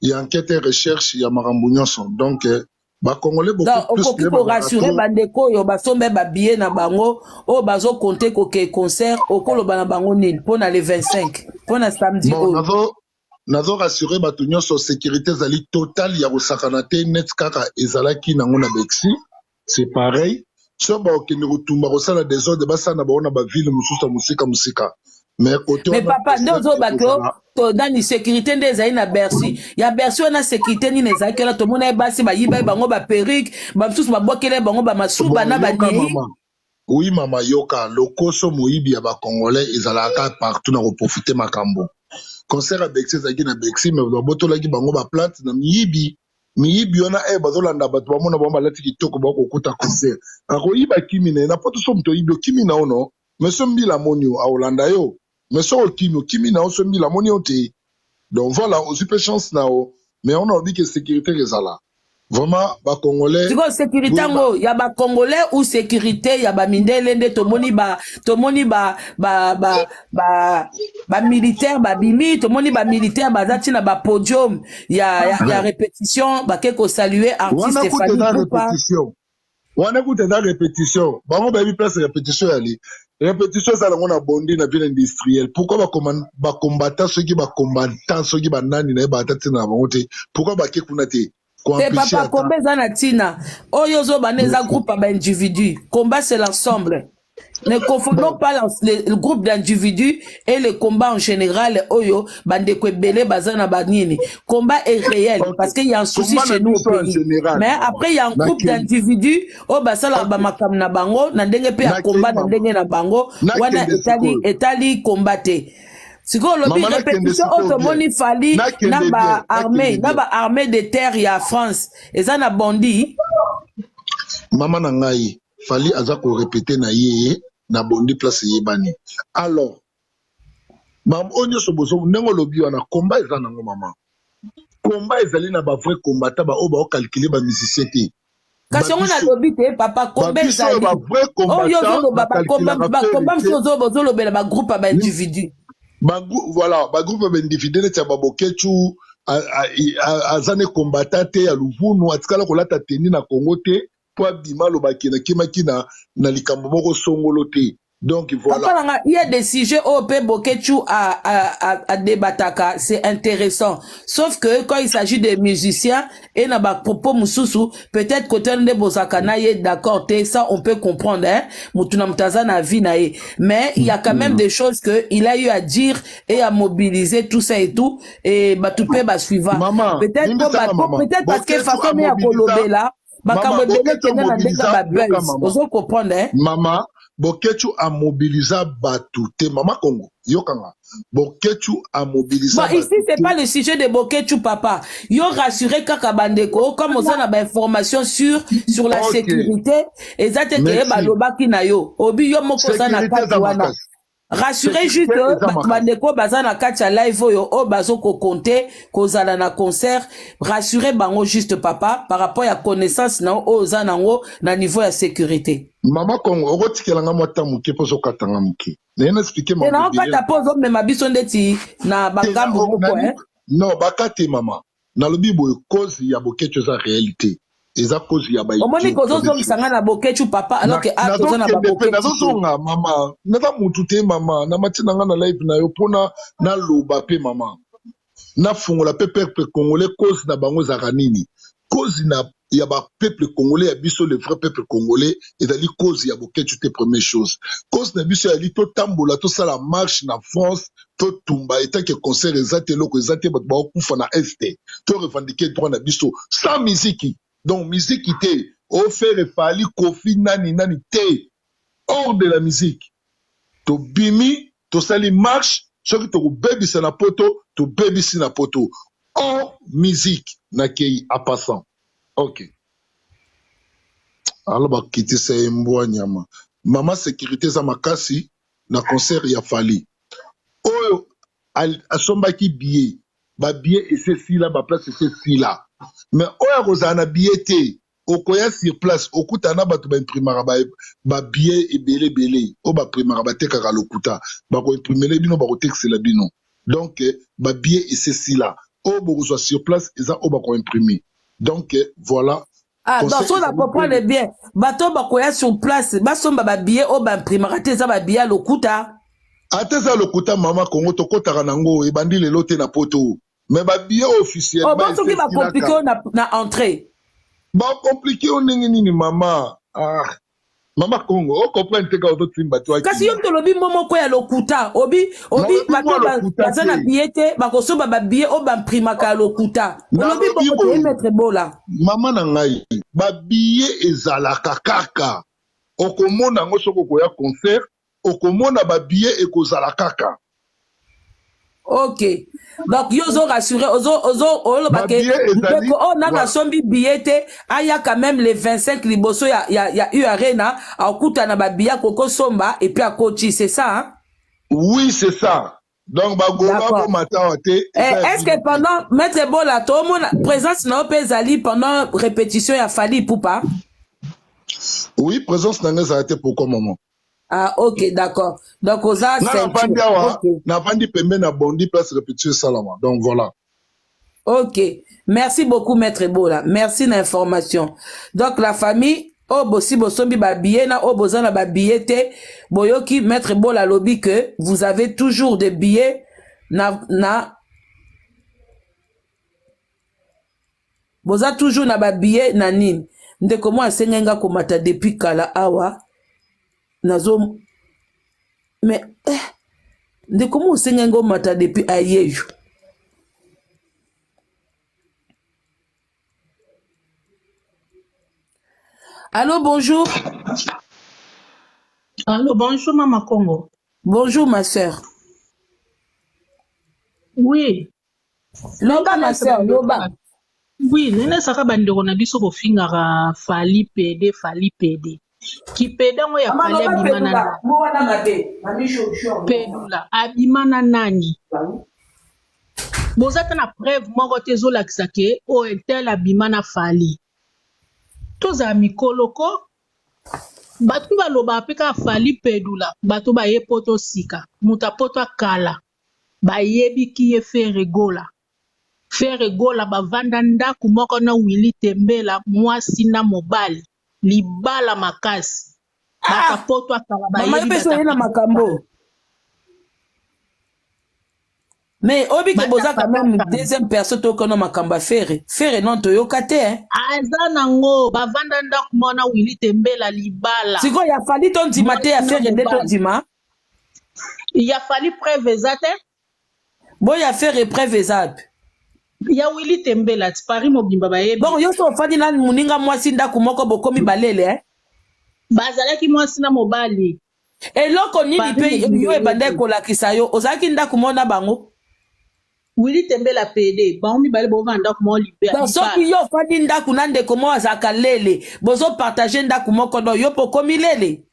ya enquête et recherche ya makambo nyonso. Donc ba congolais beaucoup donc plus okoki korassurer bandeko oyo basombe babillet na bango oyo bazokonte koke concert okoloba na bango nini mpona le 25 mpona samedi oyo nazo rassurer bato nyonso sécurité ezali totale ya kosakana te net kaka ezalaki nango na Bexi. C'est pareil. So baokende kotumba kosala désordre basala na bango na bavile mosusu ya mosika. Mais papa nde ozobaki todani sécurité nde ezali na Bercy ya Bercy wana sécurité nini ezalaki wana tomona ye basi bayiba ye bango baperike bamisusu babwakela ye bango bamasuba na baniei. Oui mama yoka lokoso moyibi ya bakongolais ezalaka partout na koprofite makambo concert ya Bexi ezalaki na Bexi mais babotolaki bango baplante na miyibi wana bazolanda bato bamona bango balati kitoko bakokuta concert akoyiba kimi na ye na poto so moto oyibi okimi na ono mais so mbila moni yo aolanda yo mais so okimi na yo so mbila moni yo te. Donc voilà aussi peu chance na o mais on a dit que sécurité ezala vraiment ba congolais siko sécurité ngo ya ba congolais ou sécurité ya ba mindele nde tomoni ba militaire ba bimi tomoni ba militaire bazati na ba podium ya répétition ba ke ko saluer artiste Stéphanie répétition wana kuta na répétition bango ba bi place répétition yali répétition ça on a bondi na ville industrielle pourquoi ba combattant ceux qui banani na ba tati na bango te pourquoi ba ke kuna te papa combat eza na tina oyo ozoba neza groupe ba individu combat c'est l'ensemble. Ne confondons pas le groupe d'individus et le combat en général. Oyo, bandeko ebele bazana banini. Combat est réel parce qu'il y a un souci chez nous au pays. Mais après il y a un groupe d'individus au basala ba makam na bango na ndenge pe ya combat na ndenge na bango wana etali combatté. Siko lobi répétition automoni fali na ba armée de terre ya France ezana bondi. Mama na ngai fali aza ko répéter na ye na bondi place yebani. Alors mam onyo sobozo nengo lobi wana combat eza nango mama. Combat ezali na ba vrai combattant ba o ba calculer ba musicien te. Kasi on a lobi te papa combat ezali. Oyo zo ba combat msozo bozo lobela ba groupe ba individu. Voilà, ba groupe ba individu ne tia ba bokechu azane combattant te ya luvunu atikala kolata teni na Congo te. Po abima lobaki na kimaki na likambo moko songolo te. Donc voilà. Il y a des sujets au pe bokechu à débataka, c'est intéressant. Sauf que quand il s'agit des musiciens et na ba propos mususu, peut-être côté de bozakana y est d'accord, ça on peut comprendre hein. Mutuna mutaza na vie na ye. Mais il y a quand même des choses que il a eu à dire et à mobiliser tout ça et tout et ba tout pe ba suivant. Peut-être parce que façon ya kolobe là makambo bele kena na ndeka ba buzz ozo comprendre hein. Mama bokechu a mobiliser batu te mama Congo yokanga bokechu a mobiliser bon ici c'est pas le sujet de bokechu papa yo rassurer kaka bandeko comme on a ba information sur la sécurité exacte que ba lobaki na yo obi yo moko za na kati wana. Rassurez juste bandeko bazana kacha live oyo o bazo ko compter kozala na concert rassurez bango juste papa par rapport à connaissance na o zanango na niveau ya sécurité. Mama Congo okotikelanga mwata muke pozo katanga muke. Na expliquer ma. Na kata pozo me mabiso ndeti na bangambo moko hein. Non bakate mama. Na lobi boy cause ya bokecho za réalité. Eza cause ya ba. Omoni kozo sanga na bokechu papa alors que a kozo na bokechu. Na zonga mama. Na mutu te mama. Na matina nga na live na yo pona na loba pe mama. Na fungola pe peuple congolais cause na bango za kanini. Cause na ya ba peuple congolais ya biso le vrai peuple congolais ezali cause ya bokechu te première chose. Cause na biso ya li to tambola to sala marche na France to tumba eta ke concert ezate loko ezate ba kufa na FT. To revendiquer droit na biso sans musique. Donc musique te o faire fali kofi nani te hors de la musique. To bimi to sali marche soki to baby na poto to baby na poto. Hors musique na kei a passant. Ok. Alors ba kiti sa mbwa nyama. Mama sécurité za makasi na concert ya fali. Oyo asombaki billet. Ba billet et c'est si là ba place c'est si là. Mais oyo kozana billet te okoya sur place okutana bato baimprimaka babillet ebele o baprimaka batekaka lokuta bakoimprimele bino bakotekisela bino donc babillet esesila oyo bokozwa sur place eza oyo bakoimprime donc voilà. Ah, donc on a compris bien. Bato bakoya sur place, basomba ba billet o ba imprimera te za ba billet lokuta. Ateza lokuta mama Congo to kotaka nango e bandi lelo te na poto. Mais ba billet officiel ba bon soki ba compliqué na entrée. Ba compliqué on nini mama. Ah. Mama Congo, o comprendre te ka auto timba toi. Kasi yo to lobi momo ko ya lokuta, obi bato baza na billet te, ba kosomba ba billet o ba imprimaka lokuta. Lobi boko te mettre bola. Mama na ngai, ba billet ezalaka kaka. Okomona ngo soko ko ya concert, okomona ba billet ekozala kaka. Ok. Donc yo zo rassurer ozo bake on a sombi billet aya quand même les 25 liboso ya eu arena akuta na ba billet koko somba et puis à coach c'est ça hein? Oui, c'est ça. Donc ba go ba matin est-ce que pendant maître Bola to mon présence na opezali pendant répétition ya Fally Ipupa? Oui, présence na ça a été pour comment? Ah, ok, d'accord. Donc, aux a n'a pas dit pembe na bondi place répétition salama. Donc, voilà. Ok. Merci beaucoup, Maître Bola. Merci l'information. Donc, la famille, oh, bossi, bosombi, babie, na, oh, bozana, babie, te, boyoki, Maître Bola, lobby que vous avez toujours des billets, boza toujours na babie, na nini. Nde comment asengenga komata depuis kala awa, nazo mais de comment on s'est mata depuis ayeju. Allô, bonjour. Allô, bonjour Maman Congo. Bonjour ma soeur. Oui. Loba ma soeur, loba. Oui, nene saka bandeko na biso ko fingara Fally PD. Ki pedango ya Fally abimana pedula abimana nani bozata na preuve moko te ezolakisa ke o intel abimana Fally toza mikoloko bato baloba mpe kaka Fally pedula bato baye poto sika muta poto akala bayebi ki ye Ferregola bavanda ndaku moko na Willy Tembela mwasi na mobali libala makasi bakapoto akala bayebi na makambo mais obi ke boza quand même deuxième personne to kono makamba Ferre non to yokate hein aza nango bavanda ndaku mona Willy Tembela libala siko ya Fally ton dimate ya Ferre nde to dima ya Fally preuve ezate bo ya Ferre preuve ezate ya Willy Tembela Paris mobimba bayebi bon yo so fadi na muninga mwasi ndaku moko bokomi balele hein bazalaki mwasi na mobali eloko nini pe yo ebanda kolakisa yo ozalaki ndaku mona bango Willy Tembela PD baomi bale bovanda ndaku mo libera soki yo fadi ndaku na ndeko mo azaka lele bozo partager ndaku moko do yo pokomi lele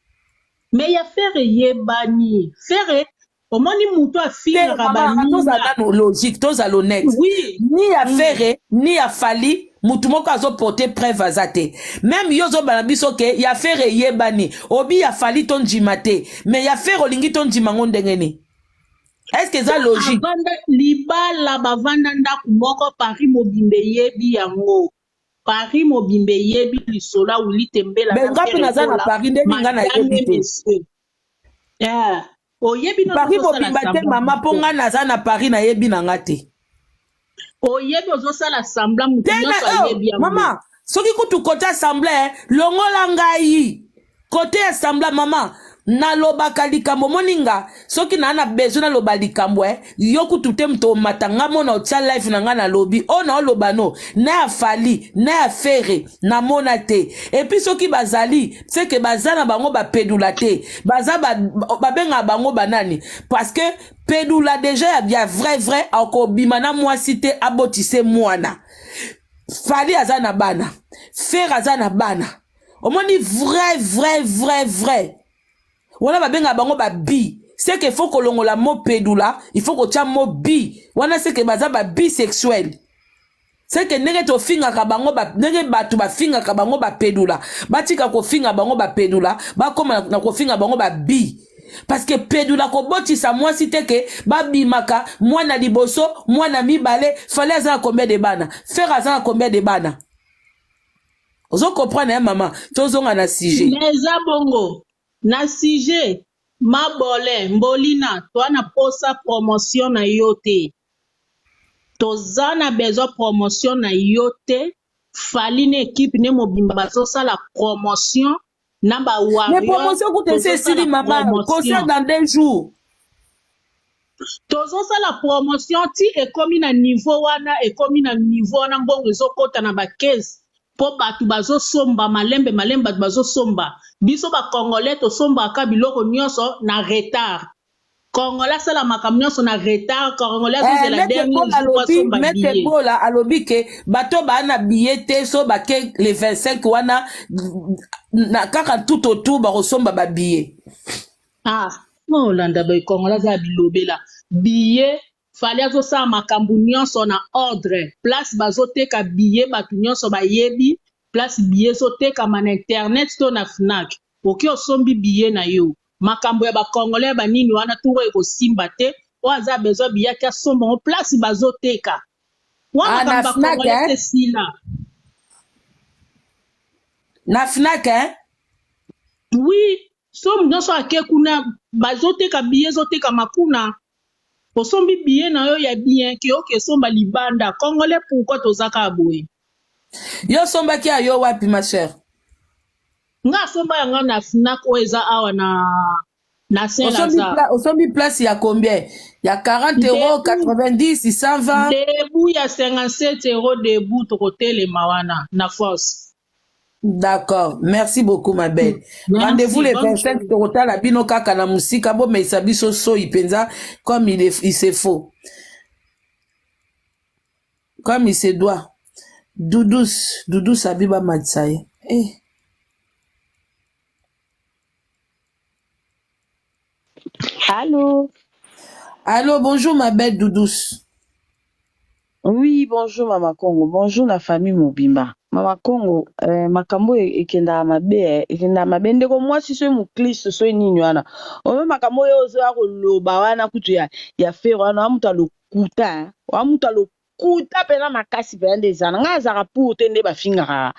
mais ya Ferre yebani Ferre omoni muto afira rabani toza no logique toza l'honnête oui ni ya Ferre ni ya Fally mutu moko azo porter preuve azate même yozo banabiso ke ya Ferre yebani obi ya Fally ton jimate mais ya Ferre olingi ton jimango ndengeni est-ce que ça logique libala bavanda ndaku moko Paris mobimbe yebi yango Paris mobimbe yebi lisola Willy Tembela mais ngapi naza na Paris nde ninga na yebi oyebi no Paris mobimba te mama ponga naza na Paris na yebi na ngate oyebi ozosala sambla mutu nyonso ayebi yango mama soki kutu kote assemblée longola ngai kote assemblée mama nalobaka likambo moninga soki na besoin naloba likambo yo kutu te mto matanga mona otia live na nga na lobi ona oloba no na ya Fally na ya Ferre na mona te et puis soki bazali c'est que bazana bango ba pedula te baza babenga bango banani parce que pedula déjà ya vrai ako bimana mwasi te abotise mwana Fally azana bana Ferre azana bana omoni vrai wana babenga bango ba bi c'est que faut kolongola mo pedula il faut ko tia mo bi wana c'est que baza ba bisexuel c'est que nenge to finga kabango ba nenge batu ba finga kabango ba pedula batika ko finga bango ba pedula ba koma na ko finga bango ba bi parce que pedula ko botisa moi cité que ba bimaka moi na liboso moi na mibale fallait ça combien de bana faire ça combien de bana ozo comprendre hein maman tozonga na sujet Neza bongo na sujet mabole mbolina to na posa promotion na yote toza na besoin promotion na yote fali na équipe ne mobimba bazosa la promotion na ba warrior mais promotion coûte c'est sili maman concert dans 2 jours tozosa la promotion ti ekomi na niveau wana mbongo ezokota na ba 15 po batu bazosomba malembe batu bazosomba biso ba congolais tosombaka biloko nyonso na retard Congolais sala makambo nyonso na retard congolais c'est la dernière fois somba mette bola alobi ke bato ba na billet te so ba ke le 25 wana na kaka tout autour ba resomba ba billet non landa ba congolais za bilobela billet fallait azosa makambo nyonso na ordre place bazoteka billet batu nyonso bayebi place billet zoteka na internet to na Fnac oki osombi billet na yo makambo ya ba congolais ba nini wana tuwe ko simba te waza besoin billet ka somba en place bazoteka wana ba congolais sila na Fnac hein oui som nyonso ake kuna bazoteka billet zoteka makuna osombi billet na yo ya bien ke oke somba libanda congolais pourquoi tozaka aboye yo somba ki ayo wapi ma chère nga somba yanga na Fnac oeza awa na Saint-Lazare osombi place ya combien ya 40 euros 90 120 debout ya 57 euros debout tokotelema wana na force. D'accord, merci beaucoup ma belle. Rendez-vous les 25 Torota la bino kaka na musika bo mais sabiso so ipenza comme il se faut. Comme il se doit. Doudous Abiba Matsaye. Allô. Allô, bonjour ma belle Doudous. Oui, bonjour Mama Congo. Bonjour la famille Mobimba. Mama Congo, makambo ekenda mabe, ndeko mwasi so mukristo so nini wana. Ome makambo yo zo akoloba wana kutu ya fero wana amuta lokuta, amuta lokuta pena makasi pena ndezana. Nga zaka pour te nde bafinga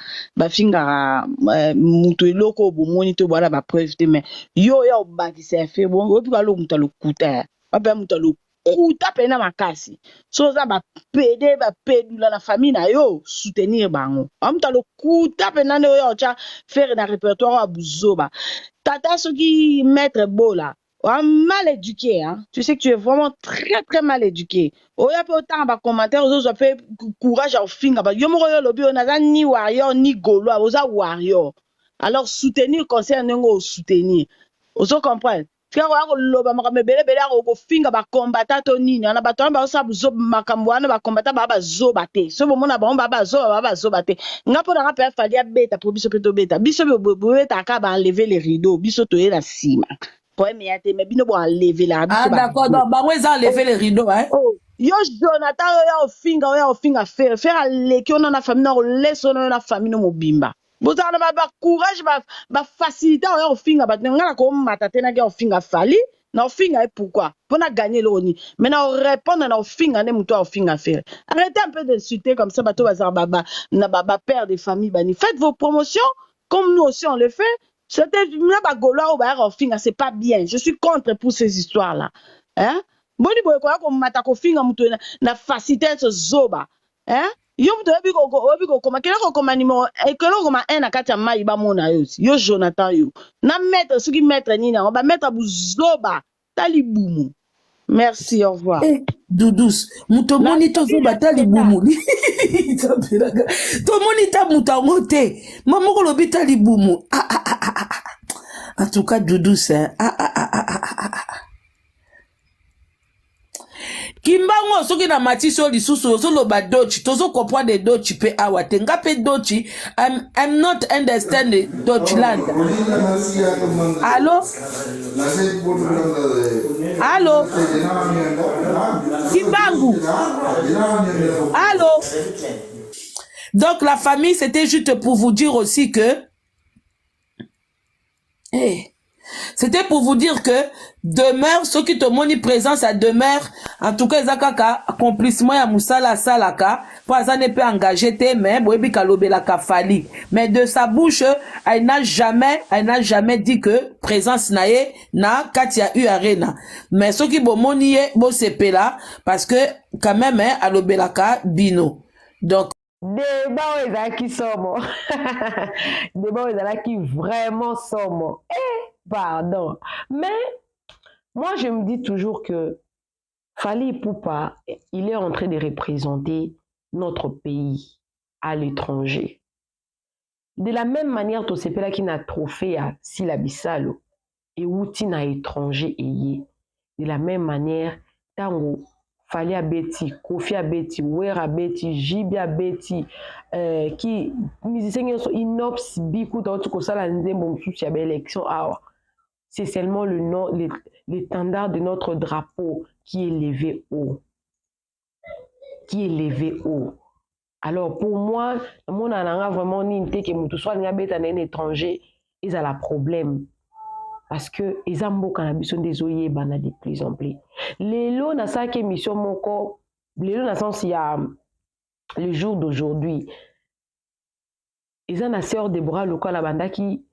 mutu eloko bomoni to bwana ba preuve te mais yo ya obakisa ya fero bon opi ba lo muta lokuta. Apa muta lokuta pena makasi. So za ba pedula na famille na yo soutenir bango. Amuta lokuta pena ne yo cha faire na répertoire à buzoba. Tata soki maître bola. Mal éduqué, hein. Tu sais que tu es vraiment très très mal éduqué. Oya pe autant ba commentaire aux autres fait courage à finga ba yo moko yo lobi on a ni warrior ni golo oza warrior. Alors soutenir conseil ngo soutenir. Ozo comprendre. Frère wa loba makambe bele ko finga ba combattant to nini ana ba tamba osa buzo makambo wana ba combattant ba zoba te. So bo mona ba zoba te. Ngapo na rappel fali ya beta pour biso peto beta. Biso bo beta ka ba enlever les rideaux, biso to na sima. Mais bino bo enlever la biso. Ah d'accord, donc ba weza enlever les rideaux hein. Oh, yo Jonathan oya ofinga faire aleki ona na famille na leso na famille no mobimba. Bozana ba courage ba facilité oya ofinga ba ngala ko mata tena ga ofinga fali na ofinga et pourquoi pour na gagner l'oni mais na répondre na ofinga ne muto ofinga faire. Arrêtez un peu d'insulter comme ça bato bazar baba na baba père de famille bani. Faites vos promotions comme nous aussi on le fait. C'était na bagola o ofinga c'est pas bien. Je suis contre pour ces histoires là. Hein? Boni boy ko mata ko finga muto na facilité ce zoba. Hein? Yo muto obi ko koma kela ko koma numéro ekelo koma 1 na kati ya mai ba mona yo yo Jonathan yo na mettre suki mettre nini on va mettre buzoba talibumu. Merci, au revoir. Doudous, muto monito zoba talibumu. To monita muta mote. Maman ko lobi talibumu. En tout cas Doudous hein. Kimbango soki na matiso lisusu ozolo ba dochi tozo comprendre dochi pe awate ngape dochi I'm not understand Deutschland. Allô? Allô? Kimbangu. Allô? Donc la famille, c'était juste pour vous dire aussi que c'était pour vous dire que demeure, ceux qui te montrent présence, ça demeure. En tout cas, Zakaka, accomplissement ya Moussala Salaka, pour ça ne peut engager tes mains, Boebi Kalobela Kafali. Mais de sa bouche, elle n'a jamais dit que présence nae na Katia U Arena. Mais ceux qui bomoni bo sepe là, parce que quand même, alobelaka bino. Donc, débat ezalaki somo débat ezalaki vraiment somo pardon, mais moi je me dis toujours que Fally Ipupa, il est en train de représenter notre pays à l'étranger. De la même manière to sepela qui n'a trophée à Sila Bissalo et outi na étranger eye, de la même manière tango Fally abeti, Kofi abeti, Wera abeti, Jibi abeti, qui musiciens sont inops biku dans tout ça la nzembo msusi ya élection awa. C'est seulement le nom, l'étendard de notre drapeau qui est levé haut. Qui est levé haut. Alors pour moi, mon ananga vraiment ni nte que mutu soit nga beta na étranger, ils ont la problème. Parce que les ambo cannabis sont des oyer bana de plus en plus. Lelo na sa émission moko, lelo na sens il y a le jour d'aujourd'hui. Ils ont la sœur Deborah Loka la banda qui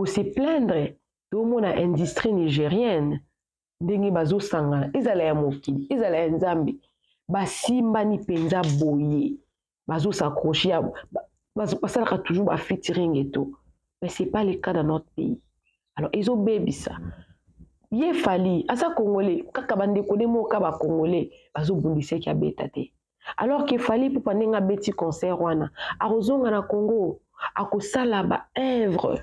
se plaindre de mon industrie nigérienne. Ndenge bazo sanga, izala ya mokili, izala ya nzambe. Basimba ni penza boye. Bazo s'accrocher, bazo passer toujours à featuring et tout. Mais c'est pas le cas dans notre pays. Alors, ils ont baby ça. Yé Fally, à ça Congolais, kaka bande kone mo kaba Congolais, bazo bundise ki abetate. Alors que Fally pour panenga beti concert wana, a rozonga na Congo, a kosala ba œuvre.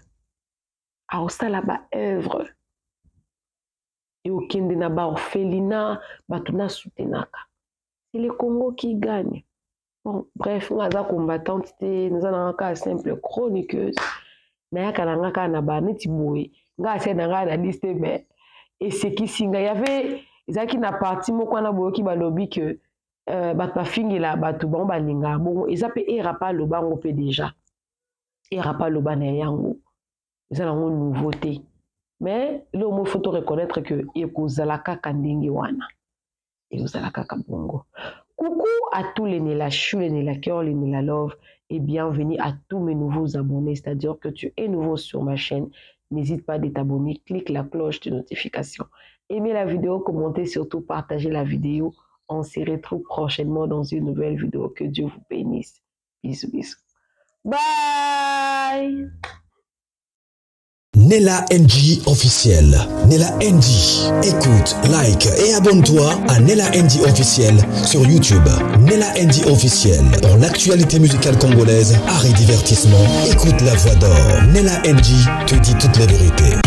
A kosala ba œuvre. Et au kende na ba orphelinat, batuna soutenaka. C'est le Congo qui gagne. Bon, bref, nous avons combattante, nous avons un simple chroniqueuse. Naya kananga kana ba neti boye. Nga ase nanga na liste mais et ce qui singa y avait ezaki na parti moko na boyo ki balobi que bat ba fingela batu ba balinga bongo ezape era pa lo bango pe déjà. Era pa lo bana yango. Ezala ngo nouveauté. Mais le mot faut reconnaître que ekozalaka kandingi wana. Ekozalaka kabongo. Coucou à tous les Nela Chou, les Nela Cœur, les Nela Love et bienvenue à tous mes nouveaux abonnés. C'est-à-dire que tu es nouveau sur ma chaîne. N'hésite pas à t'abonner, clique la cloche de notification. Aimez la vidéo, commentez, surtout partagez la vidéo. On se retrouve prochainement dans une nouvelle vidéo. Que Dieu vous bénisse. Bisous, bisous. Bye! Nela NG officiel. Nela NG. Écoute, like et abonne-toi à Nela NG officiel sur YouTube. Nela NG officiel. Pour l'actualité musicale congolaise, art et divertissement, écoute la voix d'or. Nela NG te dit toutes les vérités.